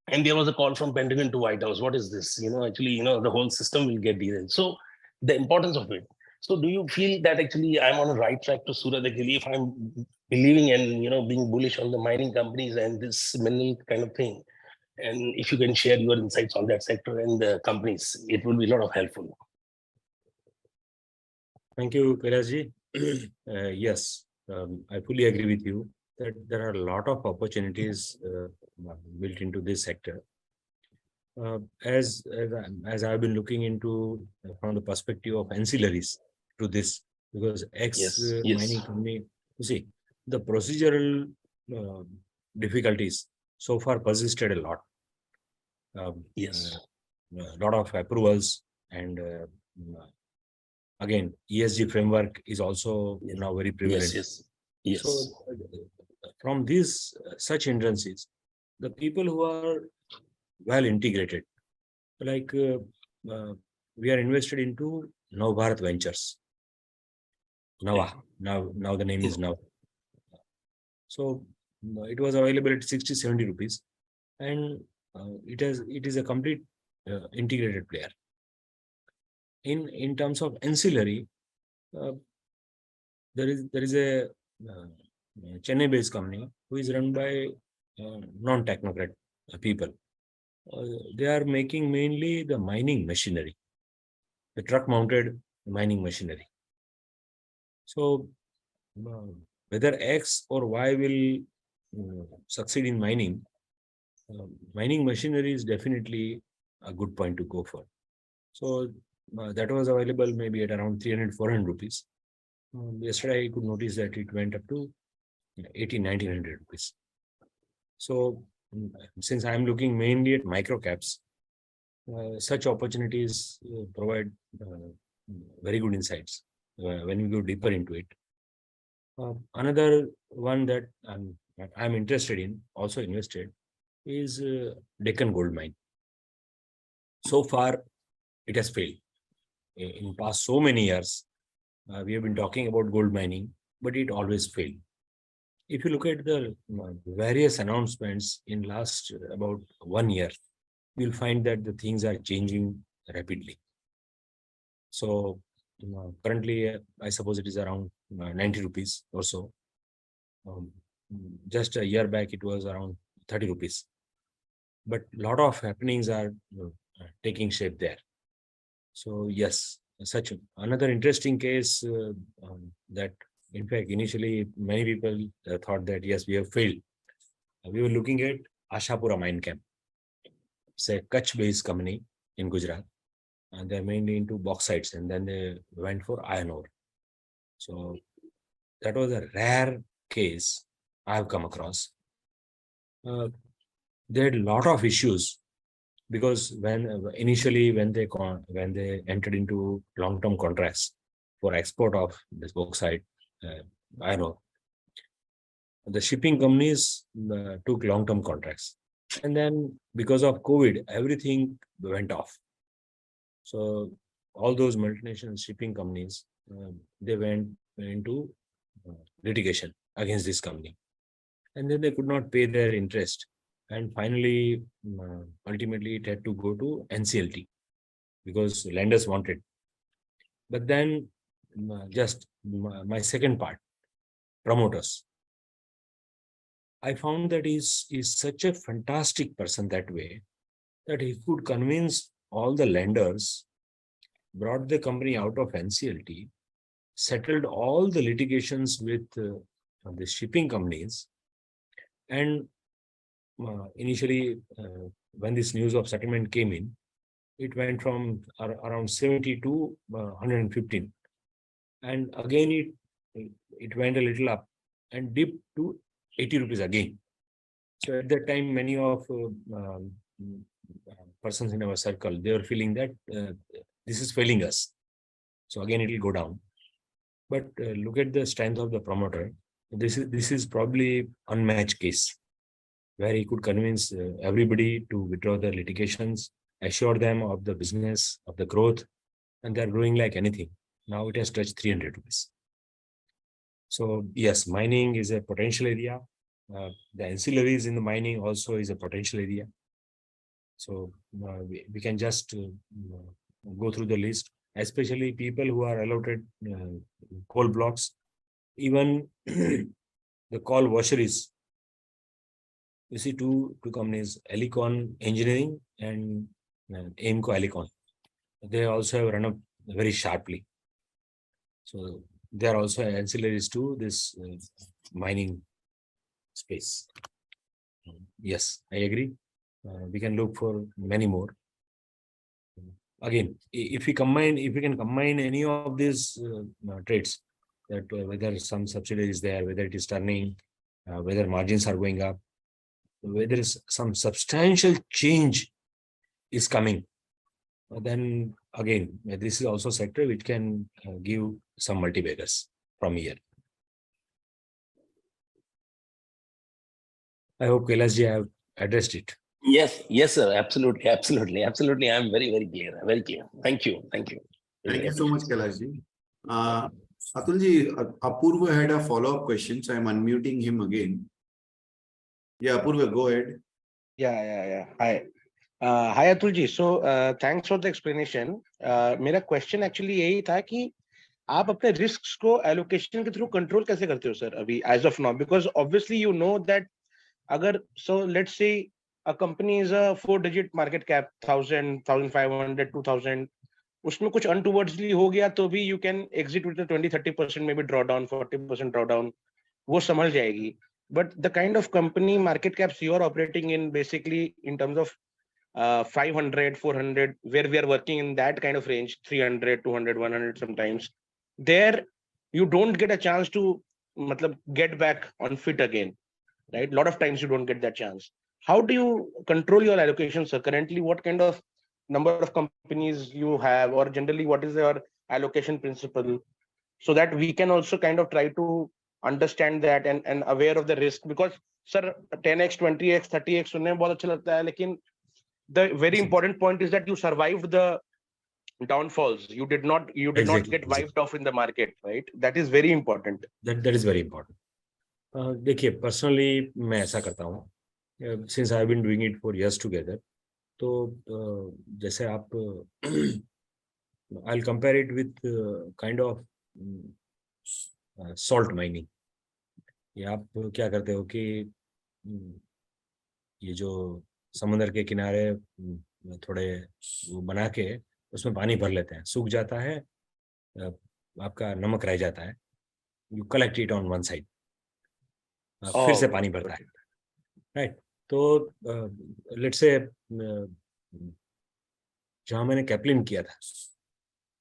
and there was a call from Pentagon to White House. What is this? Actually, the whole system will get derailed. So the importance of it. So do you feel that actually I'm on a right track to Surat? Actually, if I'm believing and being bullish on the mining companies and this mineral kind of thing, and if you can share your insights on that sector and the companies, it will be a lot of helpful. Thank you, Kailash ji. Yes, I fully agree with you that there are a lot of opportunities built into this sector. As I've been looking into from the perspective of ancillaries to this, because Yes, mining yes. company, you see, the procedural difficulties so far persisted a lot. Yes. A lot of approvals, and again, ESG framework is also Yes. now very prevalent. Yes, yes. So from these such hindrances, the people who are well integrated, like we are invested into Bharat Ventures. Now the name is Now. So it was available at 60-70 rupees, and it is a complete integrated player. In terms of ancillary, there is a Chennai-based company who is run by non-technocrat people. They are making mainly the mining machinery, the truck-mounted mining machinery. So whether X or Y will succeed in mining, mining machinery is definitely a good point to go for. So that was available maybe at around 300-400 rupees. Yesterday I could notice that it went up to 1,800-1,900 rupees. So since I'm looking mainly at micro caps, such opportunities provide very good insights when we go deeper into it. Another one that I'm interested in, also invested, is Deccan Gold Mine. So far, it has failed. In past so many years, we have been talking about gold mining, but it always failed. If you look at the various announcements in last about 1 year, you'll find that the things are changing rapidly. So currently, I suppose it is around 90 rupees or so. Just a year back, it was around 30 rupees. But a lot of happenings are taking shape there. So yes, such another interesting case that, in fact, initially many people thought that yes, we have failed. We were looking at Ashapura Mine Camp. It's a Kutch-based company in Gujarat, and they're mainly into bauxites, and then they went for iron ore. So that was a rare case I've come across. They had a lot of issues because initially when they entered into long-term contracts for export of this bauxite, iron ore, the shipping companies took long-term contracts, and then because of COVID, everything went off. So all those multinational shipping companies, they went into litigation against this company, and then they could not pay their interest, and finally, ultimately, it had to go to NCLT because lenders wanted. But then, just my second part, promoters. I found that is such a fantastic person that way, that he could convince all the lenders, brought the company out of NCLT, settled all the litigations with the shipping companies, and initially, when this news of settlement came in, it went from around 70 to 115, and again it went a little up and dipped to 80 rupees again. So at that time, many of persons in our circle, they were feeling that this is failing us. So again, it will go down. But look at the strength of the promoter. This is probably unmatched case, where he could convince everybody to withdraw their litigations, assure them of the business, of the growth, and they're growing like anything. Now it has touched 300 rupees. So yes, mining is a potential area. The ancillaries in the mining also is a potential area. So we can just go through the list, especially people who are allotted coal blocks, even the coal washeries. You see two companies, Alicon Engineering and Aimco Alicon. They also have run up very sharply. So they are also ancillaries to this mining space. Yes, I agree. we can look for many more. Again, if we can combine any of these traits, that whether some subsidy is there, whether it is turning, whether margins are going up, whether some substantial change is coming, then again, this is also a sector which can give some multi-baggers from here. I hope Kailash ji, I have addressed it. Yes, sir. Absolutely. I'm very, very clear. Very clear. Thank you. Thank you so much, Kailash ji. Atul ji, Apurva had a follow-up question, so I'm unmuting him again. Yeah, Apurva, go ahead. Yeah. Hi Atul ji. So thanks for the explanation. मेरा question actually यही था कि आप अपने risks को allocation के through control कैसे करते हो सर अभी as of now? Because obviously you know that अगर so let's say a company is a 4-digit market cap, 1,000, 1,500, 2,000, उसमें कुछ untowardsly हो गया तो भी you can exit with a 20-30% maybe drawdown, 40% drawdown, वो संभल जाएगी. But the kind of company market caps you are operating in, basically in terms of 500, 400, where we are working in that kind of range, 300, 200, 100 sometimes, there you don't get a chance to get back on fit again, right? A lot of times you don't get that chance. How do you control your allocation, sir? Currently, what kind of number of companies you have, or generally what is your allocation principle, so that we can also kind of try to understand that and aware of the risk? Because sir, 10x, 20x, 30x सुनने में बहुत अच्छा लगता है, लेकिन the very important point is that you survived the downfalls. You did not get wiped off in the market, right? That is very important. That is very important. देखिए, personally मैं ऐसा करता हूँ, since I have been doing it for years together. तो जैसे आप I'll compare it with kind of salt mining. ये आप क्या करते हो कि ये जो समुद्र के किनारे थोड़े वो बना के उसमें पानी भर लेते हैं, सूख जाता है, आपका नमक रह जाता है, you collect it on one side, फिर से पानी भरता है, राइट? तो लेट्स से जहाँ मैंने कैप्लिन किया था,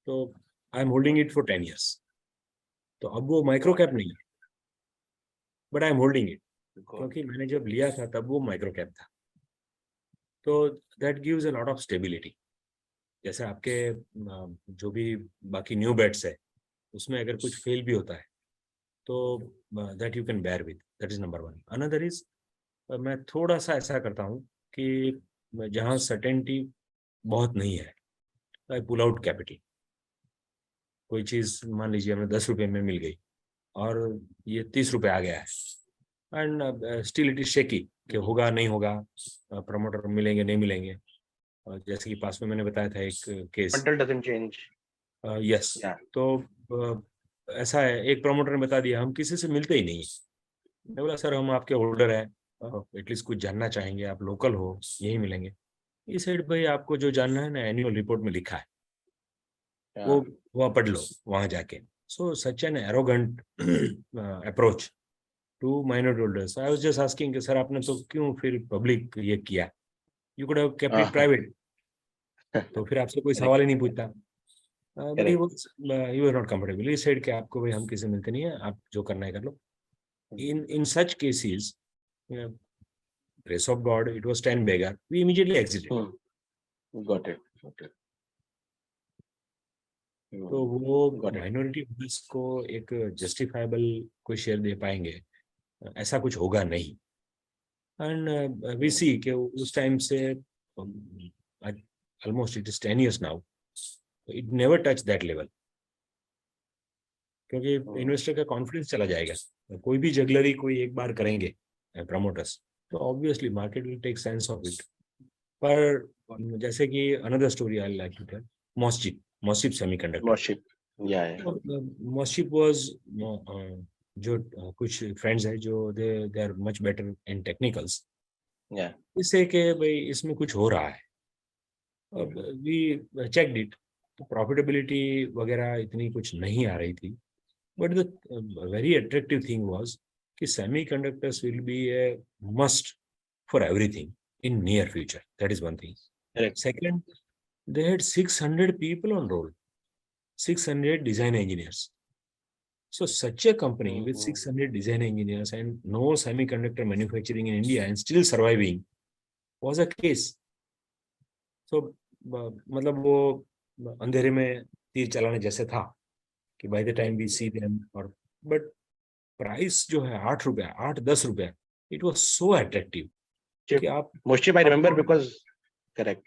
तो I am holding it for 10 years. तो अब वो माइक्रो कैप नहीं है, but I am holding it, क्योंकि मैंने जब लिया था तब वो माइक्रो कैप था. तो that gives a lot of stability. जैसे आपके जो भी बाकी न्यू बेट्स है, उसमें अगर कुछ फेल भी होता है तो that you can bear with. That is number 1. Another is, मैं थोड़ा सा ऐसा करता हूँ कि जहाँ सर्टेनिटी बहुत नहीं है, आई पुल आउट कैपिटल. कोई चीज़ मान लीजिए हमें 10 रुपये में मिल गई और ये 30 रुपये आ गया है, and still it is shaky कि होगा नहीं होगा, प्रमोटर मिलेंगे नहीं मिलेंगे. और जैसे कि पास में मैंने बताया था एक केस, यस, तो ऐसा है, एक प्रमोटर ने बता दिया हम किसी से मिलते ही नहीं. मैं बोला सर हम आपके होल्डर हैं, एटलीस्ट कुछ जानना चाहेंगे, आप लोकल हो, यही मिलेंगे. ये साइड भाई आपको जो जानना है ना, एनुअल रिपोर्ट में लिखा है, वो पढ़ लो वहां जाके. So such an arrogant approach to minority holders. I was just asking कि सर आपने तो क्यों फिर पब्लिक ये किया, you could have kept it private. तो फिर आपसे कोई सवाल ही नहीं पूछता. But he was not comfortable. He said कि आपको भाई हम किसी मिलते नहीं है, आप जो करना है कर लो. In such cases, grace of God, it was 10 beggar. We immediately exited. Got it. तो वो माइनॉरिटी होल्डर्स को एक जस्टिफाइबल कोई शेयर दे पाएंगे, ऐसा कुछ होगा नहीं. एंड वी सी कि उस टाइम से almost it is 10 years now, it never touch that level, क्योंकि इन्वेस्टर का कॉन्फिडेंस चला जाएगा. कोई भी जगलरी कोई एक बार करेंगे प्रमोटर्स, तो obviously market will take sense of it. पर जैसे कि another story I like to tell, Moschip semiconductor. Moschip was, जो कुछ फ्रेंड्स हैं जो they are much better in technicals, इससे कि भाई इसमें कुछ हो रहा है. वी चेक्ड इट, तो प्रॉफिटेबिलिटी वगैरह इतनी कुछ नहीं आ रही थी. But the very attractive thing was कि semiconductors will be a must for everything. in near future. That is one thing. Correct. Second, they had 600 people on roll, 600 design engineers. So such a company with 600 design engineers and no semiconductor manufacturing in India and still surviving was a case. So मतलब वो अंधेरे में तीर चलाने जैसे था कि by the time we see them or but price जो है 8 रुपया 8-10 रुपया, it was so attractive कि आप Moshib, I remember because correct.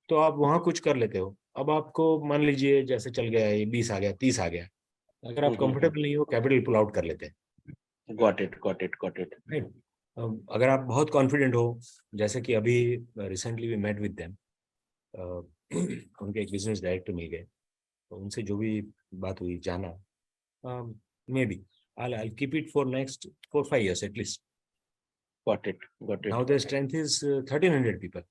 तो आप वहां कुछ कर लेते हो. अब आपको मान लीजिए जैसे चल गया ये 20 आ गया 30 आ गया, अगर आप कंफर्टेबल नहीं हो कैपिटल पुल आउट कर लेते हैं. Got it. Right. अगर आप बहुत कॉन्फिडेंट हो, जैसे कि अभी recently we met with them, उनके एक बिजनेस डायरेक्टर मिल गए, तो उनसे जो भी बात हुई जाना, may be I'll keep it for next 4-5 years at least. Got it. Now their strength is 1300 people.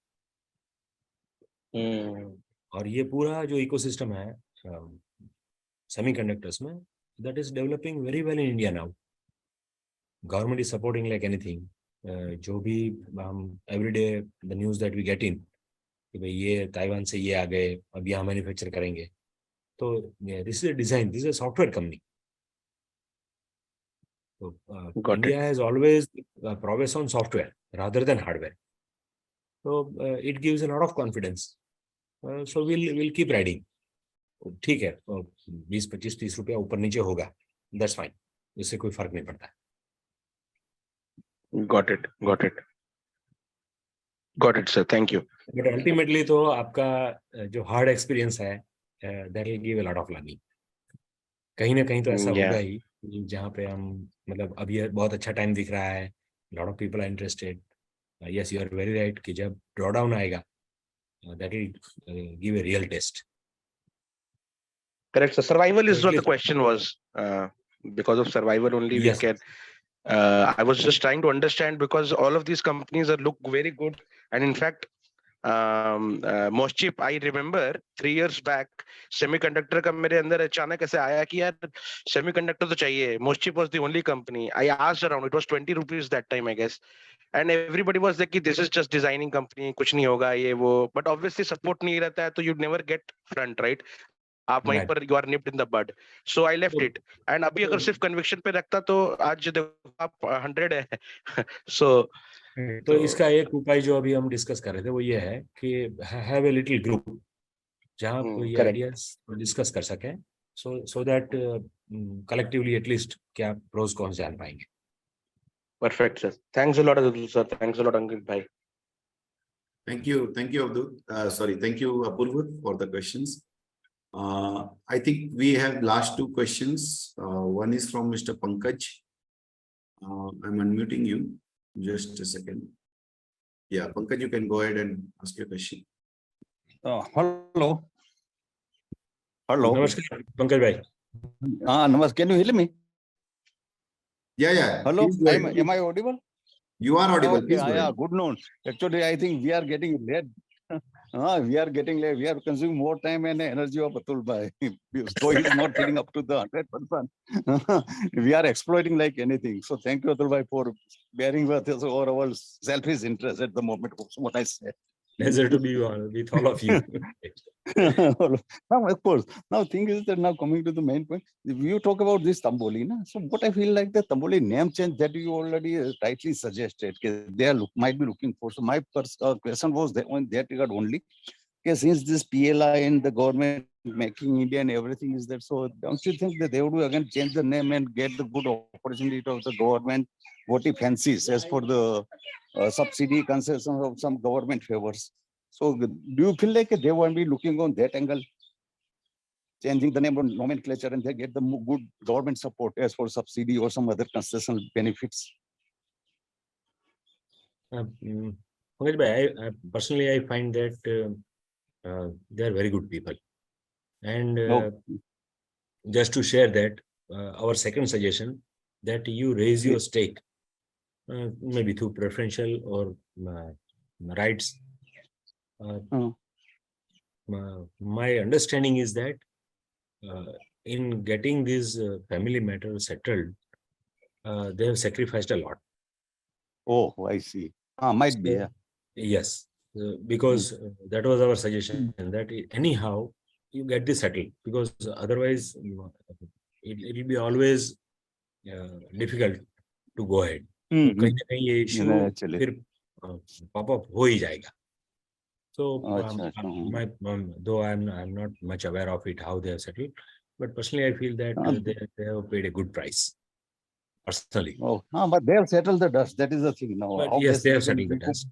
और ये पूरा जो इकोसिस्टम है सेमीकंडक्टर्स में, that is developing very well in India now. Government is supporting like anything. जो भी हम everyday the news that we get in कि भाई ये ताइवान से ये आ गए, अब यहाँ मैन्युफैक्चर करेंगे, तो this is a design, this is a software company. So India has always prowess on software rather than hardware. So it gives a lot of confidence. So we'll keep riding. ठीक है, 20-25-30 रुपया ऊपर नीचे होगा, that's fine. इससे कोई फर्क नहीं पड़ता. Got it, sir. Thank you. But ultimately तो आपका जो hard experience है, that will give a lot of learning. कहीं ना कहीं तो ऐसा होगा ही जहाँ पे हम मतलब अब ये बहुत अच्छा टाइम दिख रहा है, lot of people are interested. Yes, you are very right कि जब drawdown आएगा, that will give a real test. Correct. So survival is what the question was. Because of survival only we can. I was just trying to understand because all of these companies look very good, and in fact, Moschip, I remember 3 years back, semiconductor का मेरे अंदर अचानक ऐसे आया कि यार semiconductor तो चाहिए. Moschip was the only company. I asked around. It was 20 rupees that time, I guess. And everybody was like, this is just designing company, कुछ नहीं होगा ये वो. But obviously support नहीं रहता है, तो you never get front, right? आप वहीं पर you are nipped in the bud. So I left it. And अभी अगर सिर्फ conviction पे रखता तो आज देखो आप 100 है. So तो इसका एक उपाय जो अभी हम डिस्कस कर रहे थे वो ये है कि हैव ए लिटिल ग्रुप जहाँ आप ये आइडियाज डिस्कस कर सकें, so that collectively at least क्या प्रोज कॉन्स जान पाएंगे. Perfect, sir. Thanks a lot, Atul, sir. Thanks a lot, Ankit bhai. Thank you, Abdul. Thank you, Apurva, for the questions. I think we have last 2 questions. One is from Mr. Pankaj. I'm unmuting you. Just a second. Yeah, Pankaj, you can go ahead and ask your question. Hello. Namaskar, Pankaj bhai. Namaskar. Can you hear me? Yeah. Hello. Am I audible? You are audible. Okay. Yeah. Good noon. Actually, I think we are getting late. We are getting late. We are consuming more time and energy of Atul bhai. So he's not filling up to the 100%. We are exploiting like anything. So thank you, Atul bhai, for bearing with us or our selfish interest at the moment. What I said. Pleasure to be with all of you. Now, of course, now thing is that now coming to the main point, you talk about this Tamboli, na? So what I feel like the Tamboli name change that you already rightly suggested, they might be looking for. So my question was that on that regard only, since this PLI and the government making India and everything is there, so don't you think that they would again change the name and get the good opportunity of the government, what he fancies as for the subsidy concession of some government favors? So do you feel like they won't be looking on that angle, changing the name of nomenclature and they get the good government support as for subsidy or some other concessional benefits? Pankaj bhai, personally, I find that they are very good people. And just to share that, our second suggestion that you raise your stake, maybe through preferential or rights. My understanding is that in getting these family matters settled, they have sacrificed a lot. Oh, I see. Might be. Yes, because that was our suggestion that anyhow you get this settled, because otherwise it will be always difficult to go ahead. तो कहीं ना कहीं ये issue Naturally. फिर pop up हो ही जाएगा. So अच्छा, though I'm not much aware of it how they have settled, but personally I feel that they have paid a good price. Personally. Oh, no, but they have settled the dust. That is the thing now. But yes, they have settled the Obviously, dust.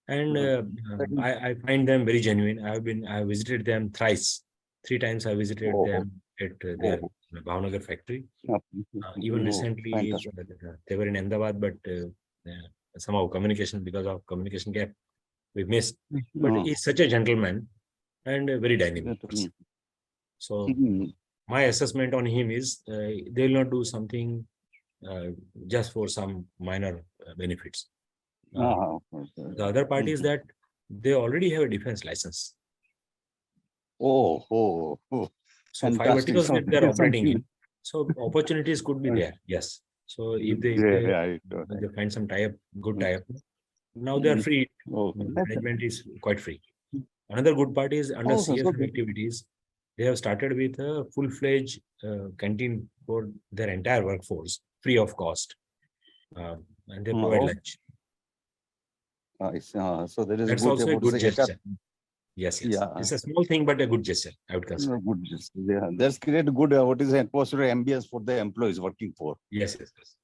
And I find them very genuine. I have visited them thrice. 3 times I visited them at their Bhavnagar factory. Even recently, fantastic. they were in Ahmedabad, but somehow communication, because of communication gap, we missed. But he's such a gentleman and a very dynamic person. So my assessment on him is they will not do something just for some minor benefits. The other part is that they already have a defense license. So 5 Fantastic. verticals So that that they're is operating something. in. So opportunities could be there. Yes. So if they find some tie-up, good tie-up, now they are free. Management is quite free. Another good part is under CSR activities, they have started with a full-fledged canteen for their entire workforce, free of cost, and they provide lunch. So there is That's good, also a what to good say, gesture. Yes, yes. It's a small thing, but a good gesture, I would consider. Good gesture. Yeah, that's create good, what is the atmosphere, ambience for the employees working for. Yes, yes, yes.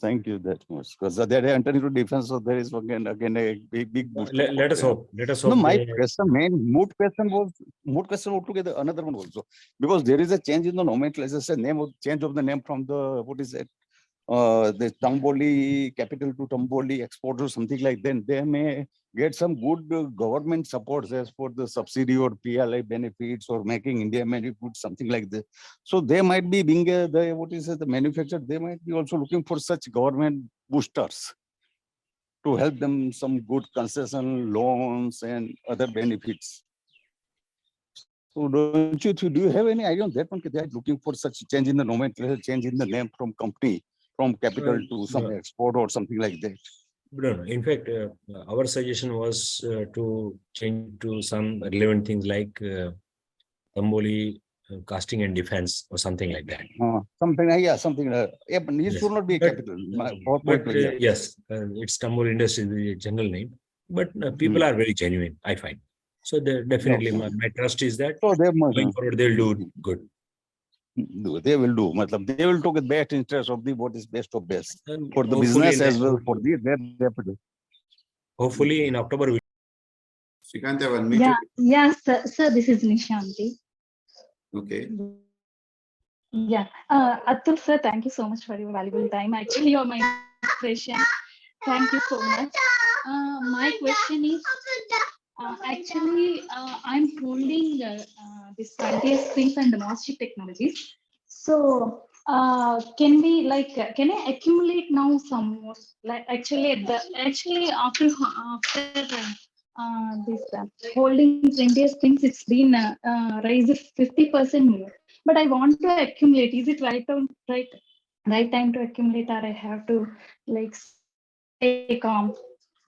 Thank you that much, because they are entering into defense, so there is again a big boost. Let us hope. Let us hope. No, my question, moot question altogether, another one also, because there is a change in the nomenclature, change of the name from the, what is it, the Tamboli capital to Tamboli export or something like that. They may get some good government supports as for the subsidy or PLI benefits or making India many good, something like that. So they might be being the manufacturer, they might be also looking for such government boosters to help them some good concession loans and other benefits. So don't you, do you have any idea on that one? They are looking for such change in the nomenclature, change in the name from company, from capital to some export or something like that. No. In fact, our suggestion was to change to some relevant things like Tamboli casting and defense or something like that. Something, something. Yeah, but it should not be a capital. Yes, it's Tamboli Industry, the general name. But people are very genuine, I find. So definitely, my trust is that going forward they'll do good. They will do. They will take the best interest of the what is best of best for the business as well for their. Hopefully in October. Yeah, sir, this is Nishanti. Okay. Yeah, Atul sir, thank you so much for your valuable time. Actually, you're my inspiration. Thank you so much. My question is, I'm holding this frontier springs and demonstrative technologies. So, can I accumulate now some more? Like actually after this holding frontier springs, it's been raised 50% more. But I want to accumulate. Is it right time to accumulate, or I have to like stay calm?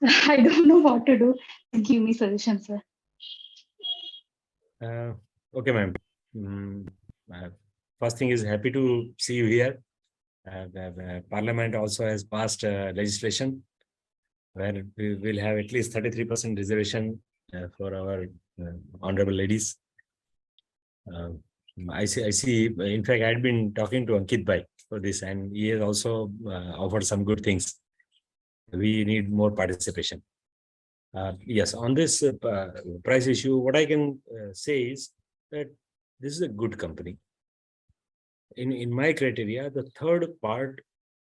I don't know what to do. Give me suggestions, sir. Okay, ma'am. First thing is happy to see you here. Parliament also has passed legislation where we will have at least 33% reservation for our honorable ladies. I see. In fact, I had been talking to Ankit Bhai for this, and he has also offered some good things. We need more participation. Yes, on this price issue, what I can say is that this is a good company. In my criteria, the third part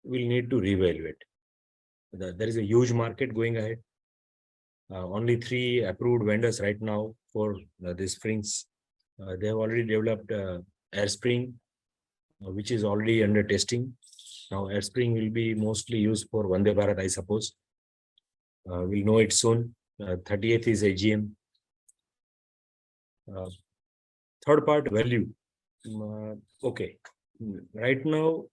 will need to reevaluate. There is a huge market going ahead. Only 3 approved vendors right now for these springs. They have already developed air spring, which is already under testing. Now air spring will be mostly used for Vande Bharat, I suppose. We'll know it soon. 30th is AGM. Third part, value. Okay. Right now,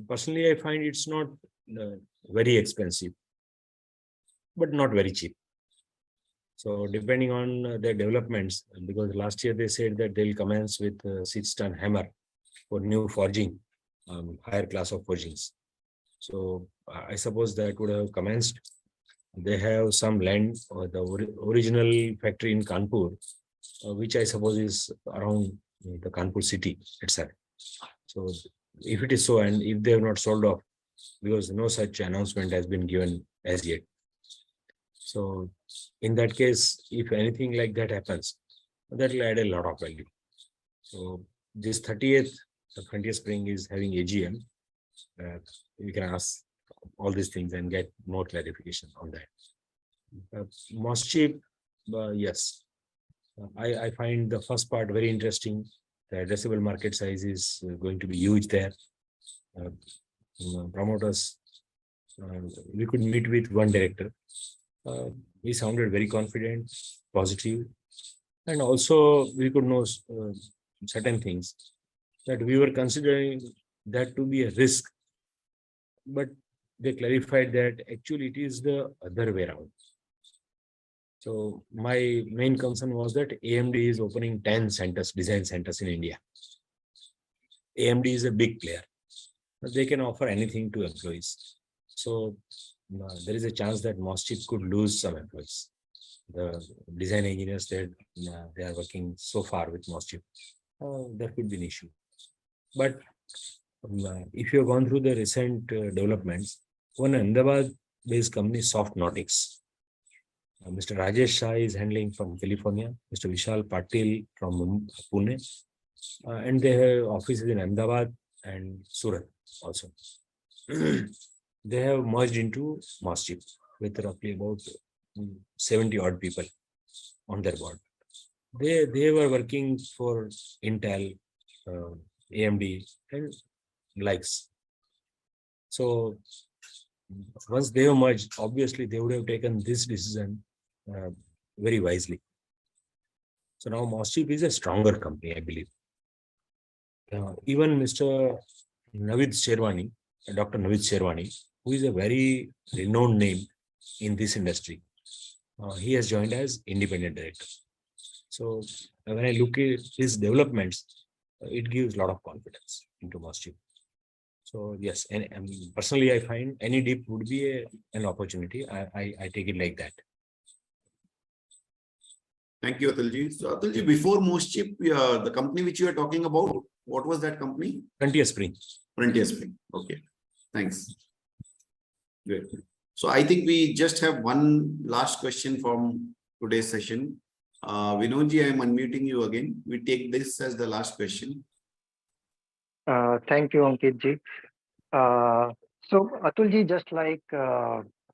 personally, I find it's not very expensive, but not very cheap. So depending on their developments, because last year they said that they'll commence with 6-ton hammer for new forging, higher class of forgings. So I suppose that would have commenced. They have some land, or the original factory in Kanpur, which I suppose is around the Kanpur city itself. So if it is so, and if they have not sold off, because no such announcement has been given as yet. So in that case, if anything like that happens, that will add a lot of value. So this 20th spring is having AGM. You can ask all these things and get more clarification on that. Most cheap, yes. I find the first part very interesting. The addressable market size is going to be huge there. Promoters, we could meet with one director. He sounded very confident, positive, and also we could know certain things that we were considering that to be a risk, but they clarified that actually it is the other way around. So my main concern was that AMD is opening 10 centers, design centers in India. AMD is a big player. They can offer anything to employees. So there is a chance that Moschip could lose some employees. The design engineers that they are working so far with Moschip, there could be an issue. But if you have gone through the recent developments, one Ahmedabad-based company, Soft Nautics, Mr. Rajesh Shah is handling from California, Mr. Vishal Patil from Pune, and they have offices in Ahmedabad and Surat also. They have merged into Moschip with roughly about 70 odd people on their board. They were working for Intel, AMD, and likes. So once they were merged, obviously they would have taken this decision very wisely. So now Moschip is a stronger company, I believe. Even Mr. Navid Sherwani, Dr. Navid Sherwani, who is a very renowned name in this industry, he has joined as independent director. So when I look at his developments, it gives a lot of confidence into Moschip. So yes, and personally, I find any dip would be an opportunity. I take it like that. Thank you, Atulji. So Atulji, before Moschip, the company which you are talking about, what was that company? Frontier Spring. Frontier Spring. Okay. Thanks. Good. So I think we just have one last question from today's session. Vinodji, I am unmuting you again. We take this as the last question. Thank you, Ankit ji. So Atul ji, just like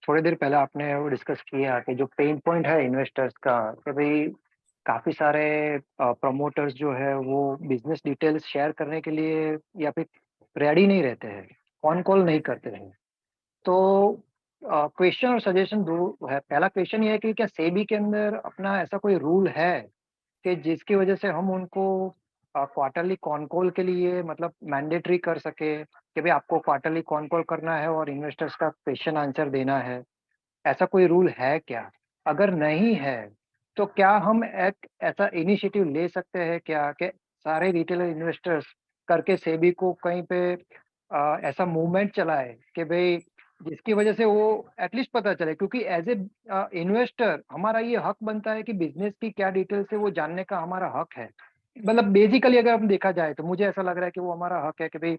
थोड़ी देर पहले आपने वो discuss किया कि जो pain point है investors का, कि भाई काफी सारे प्रमोटर्स जो है वो बिजनेस डिटेल्स शेयर करने के लिए या फिर रेडी नहीं रहते हैं, ऑन कॉल नहीं करते हैं. तो क्वेश्चन और सजेशन दो है. पहला क्वेश्चन ये है कि क्या सेबी के अंदर अपना ऐसा कोई रूल है कि जिसकी वजह से हम उनको क्वार्टरली कॉन कॉल के लिए मतलब मैंडेटरी कर सके कि भाई आपको क्वार्टरली कॉन कॉल करना है और इन्वेस्टर्स का क्वेश्चन आंसर देना है. ऐसा कोई रूल है क्या? अगर नहीं है तो क्या हम एक ऐसा इनिशिएटिव ले सकते हैं क्या कि सारे रिटेलर इन्वेस्टर्स करके सेबी को कहीं पे ऐसा मूवमेंट चलाए कि भाई जिसकी वजह से वो एटलीस्ट पता चले, क्योंकि एज ए इन्वेस्टर हमारा ये हक बनता है कि बिजनेस की क्या डिटेल्स है वो जानने का हमारा हक है. मतलब बेसिकली अगर हम देखा जाए तो मुझे ऐसा लग रहा है कि वो हमारा हक है कि भाई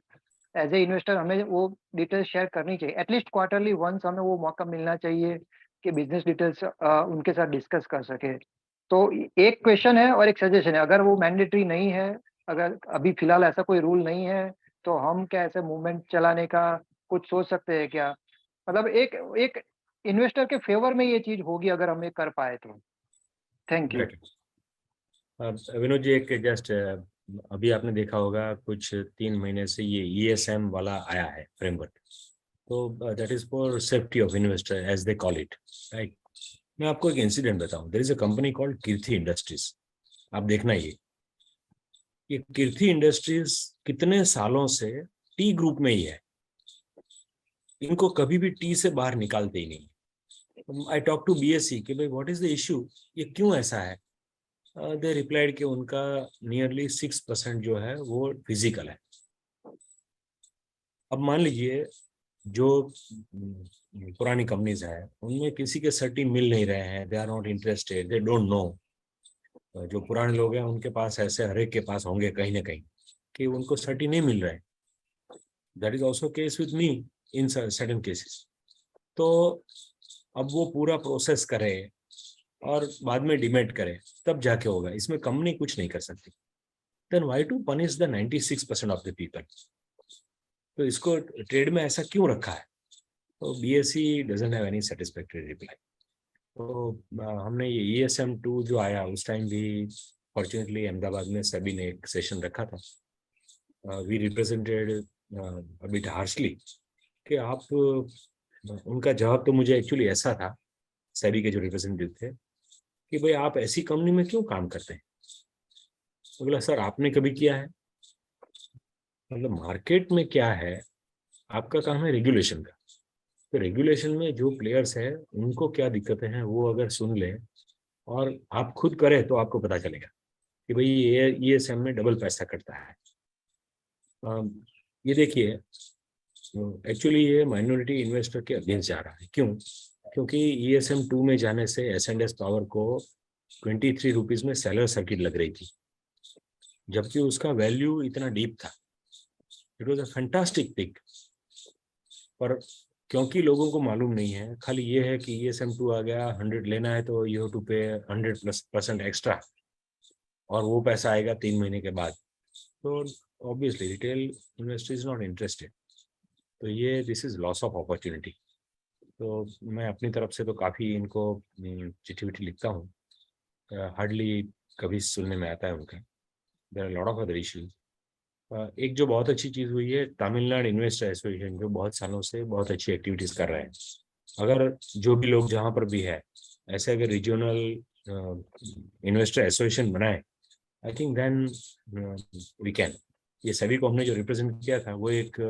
एज ए इन्वेस्टर हमें वो डिटेल्स शेयर करनी चाहिए. एटलीस्ट क्वार्टरली वंस हमें वो मौका मिलना चाहिए कि बिजनेस डिटेल्स उनके साथ डिस्कस कर सके. तो एक क्वेश्चन है और एक सजेशन है. अगर वो मैंडेटरी नहीं है, अगर अभी फिलहाल ऐसा कोई रूल नहीं है, तो हम क्या ऐसे मूवमेंट चलाने का कुछ सोच सकते हैं क्या? मतलब एक इन्वेस्टर के फेवर में ये चीज होगी अगर हम ये कर पाए तो. Thank you. विनोद जी, एक जस्ट अभी आपने देखा होगा कुछ 3 महीने से ये ESM वाला आया है फ्रेमवर्क. तो that is for safety of investor as they call it, right. मैं आपको एक इंसिडेंट बताऊं. There is a company called Kirti Industries. आप देखना ये कीर्ति इंडस्ट्रीज कितने सालों से टी ग्रुप में ही है. इनको कभी भी टी से बाहर निकालते ही नहीं। आई टॉक टू बीएससी कि भाई व्हाट इज द इशू, ये क्यों ऐसा है? दे रिप्लाइड कि उनका नियरली 6% जो है वो फिजिकल है। अब मान लीजिए जो पुरानी कंपनीज है उनमें किसी के सर्टी मिल नहीं रहे हैं, they are not interested, they don't know. जो पुराने लोग हैं उनके पास ऐसे हर एक के पास होंगे कहीं ना कहीं कि उनको सर्टी नहीं मिल रहा है। That is also case with me in certain cases. तो अब वो पूरा प्रोसेस करे और बाद में डिमेट करे तब जाके होगा, इसमें कंपनी कुछ नहीं कर सकती। Then why to punish the 96% of the people? तो इसको ट्रेड में ऐसा क्यों रखा है? तो BSC doesn't have any satisfactory reply. तो हमने ये ESM 2 जो आया उस टाइम भी फॉर्चुनेटली अहमदाबाद में सेबी ने एक सेशन रखा था। We represented a bit harshly कि आप उनका जवाब तो मुझे एक्चुअली ऐसा था, सेबी के जो रिप्रेजेंटेटिव थे, कि भाई आप ऐसी कंपनी में क्यों काम करते हैं? तो बोला सर आपने कभी किया है? मतलब मार्केट में क्या है, आपका काम है रेगुलेशन का। तो रेगुलेशन में जो प्लेयर्स है उनको क्या दिक्कतें हैं वो अगर सुन ले और आप खुद करें तो आपको पता चलेगा कि भाई ये ESM में डबल पैसा कटता है। ये देखिए एक्चुअली ये माइनॉरिटी इन्वेस्टर के अगेंस्ट जा रहा है। क्यों? क्योंकि ESM 2 में जाने से S&S पावर को 23 रुपीज में सेलर सर्किट लग रही थी, जबकि उसका वैल्यू इतना डीप था। It was a fantastic pick. पर क्योंकि लोगों को मालूम नहीं है, खाली ये है कि ESM 2 आ गया, 100 लेना है तो यू हैव टू पे 100% एक्स्ट्रा, और वो पैसा आएगा 3 महीने के बाद। तो obviously retail investor is not interested. तो ये this is loss of opportunity. तो मैं अपनी तरफ से तो काफ़ी इनको चिट्ठी विट्ठी लिखता हूँ, हार्डली कभी सुनने में आता है उनका। There are lot of other issues. एक जो बहुत अच्छी चीज़ हुई है, तमिलनाडु इन्वेस्टर एसोसिएशन जो बहुत सालों से बहुत अच्छी एक्टिविटीज़ कर रहे हैं। अगर जो भी लोग जहाँ पर भी है ऐसे अगर रीजनल इन्वेस्टर एसोसिएशन बनाए, I think then we can. ये सभी को हमने जो रिप्रेजेंट किया था वो एक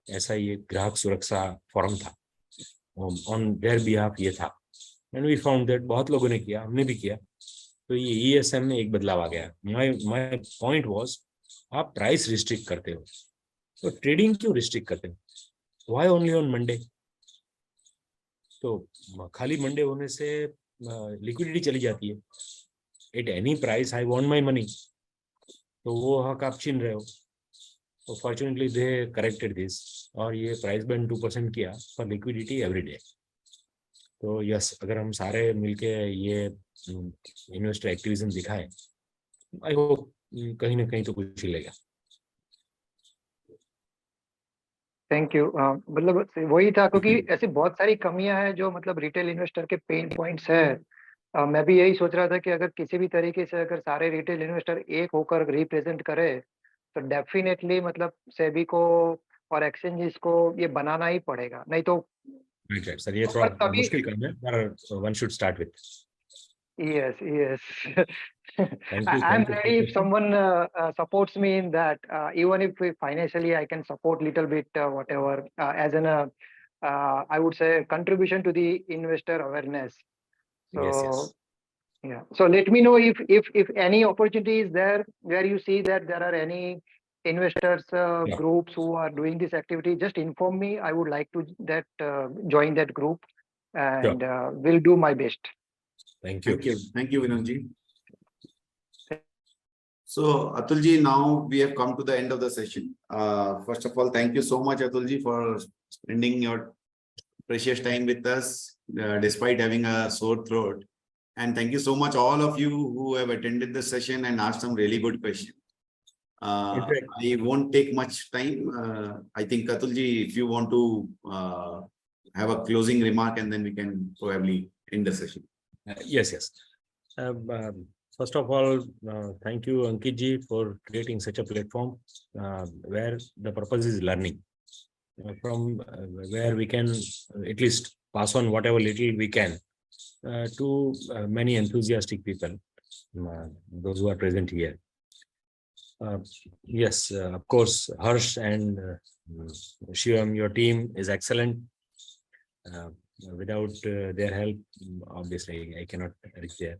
ऐसा ही एक ग्राहक सुरक्षा फोरम था, ऑन देयर बिहाफ ये था। एंड वी फाउंड दैट बहुत लोगों ने किया, हमने भी किया। तो ये ESM में एक बदलाव आ गया। माय पॉइंट वाज, आप प्राइस रिस्ट्रिक्ट करते हो तो ट्रेडिंग क्यों रिस्ट्रिक्ट करते हो? Why only on Monday? तो खाली मंडे होने से लिक्विडिटी चली जाती है। At any price I want my money, तो वो हक आप छीन रहे हो। तो फॉर्चुनेटली दे करेक्टेड दिस और ये प्राइस बैंड 2% किया फॉर लिक्विडिटी एवरी डे। तो यस, अगर हम सारे मिलके ये इन्वेस्टर एक्टिविज्म दिखाएं, आई होप कहीं ना कहीं तो कुछ मिलेगा। Thank you. मतलब वही था, क्योंकि ऐसी बहुत सारी कमियां हैं जो मतलब रिटेल इन्वेस्टर के पेन पॉइंट्स है। मैं भी यही सोच रहा था कि अगर किसी भी तरीके से अगर सारे रिटेल इन्वेस्टर एक होकर रिप्रेजेंट करे तो डेफिनेटली मतलब सेबी को और एक्सचेंजेस को ये बनाना ही पड़ेगा, नहीं तो राइट सर, ये और थोड़ा तभी मुश्किल काम है, पर one should start with. yes Thank you, I'm thank you. ready if someone supports me in that, even if financially I can support little bit, whatever, as an I would say contribution to the investor awareness. So Yes, yes. yeah, so let me know if any opportunity is there where you see that there are any investors Yeah. groups who are doing this activity. Just inform me. I would like to join that group, and will do my best. Thank you. Thank you, Vinodji. So, Atulji, now we have come to the end of the session. First of all, thank you so much, Atulji, for spending your precious time with us, despite having a sore throat. And thank you so much, all of you who have attended the session and asked some really good questions. I won't take much time. I think, Atulji, if you want to have a closing remark, and then we can probably end the session. Yes, yes. First of all, thank you, Ankit ji, for creating such a platform where the purpose is learning, from where we can at least pass on whatever little we can to many enthusiastic people, those who are present here. Yes, of course, Harsh and Shivam, your team is excellent. Without their help, obviously, I cannot reach there.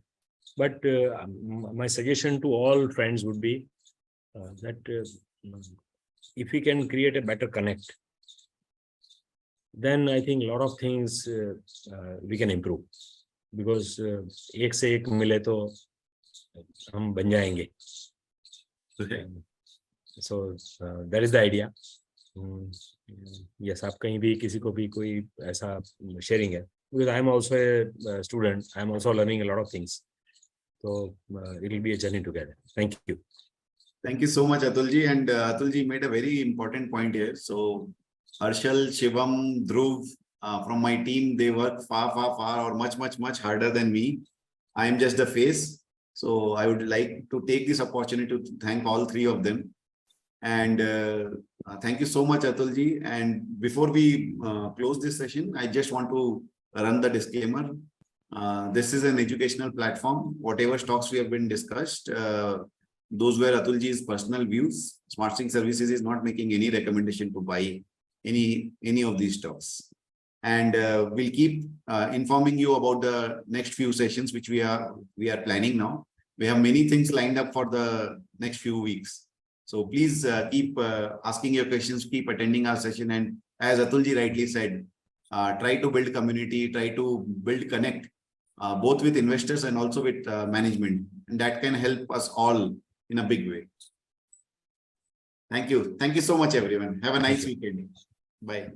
But my suggestion to all friends would be that if we can create a better connect, then I think a lot of things we can improve. Because एक से एक मिले तो हम बन जाएंगे. So that is the idea. Yes, आप कहीं भी किसी को भी कोई ऐसा sharing है. Because I am also a student, I am also learning a lot of things. So it will be a journey together. Thank you. Thank you so much, Atulji. And Atulji made a very important point here. So Harshal, Shivam, Dhruv, from my team, they work far or much harder than me. I am just the face. So I would like to take this opportunity to thank all three of them. And thank you so much, Atulji. And before we close this session, I just want to run the disclaimer. This is an educational platform. Whatever stocks we have been discussed, those were Atulji's personal views. SmartSync Services is not making any recommendation to buy any of these stocks. And we'll keep informing you about the next few sessions which we are planning now. We have many things lined up for the next few weeks. So please keep asking your questions, keep attending our session. And as Atulji rightly said, try to build community, try to build connect, both with investors and also with management. And that can help us all in a big way. Thank you. Thank you so much, everyone. Have a nice weekend. Bye.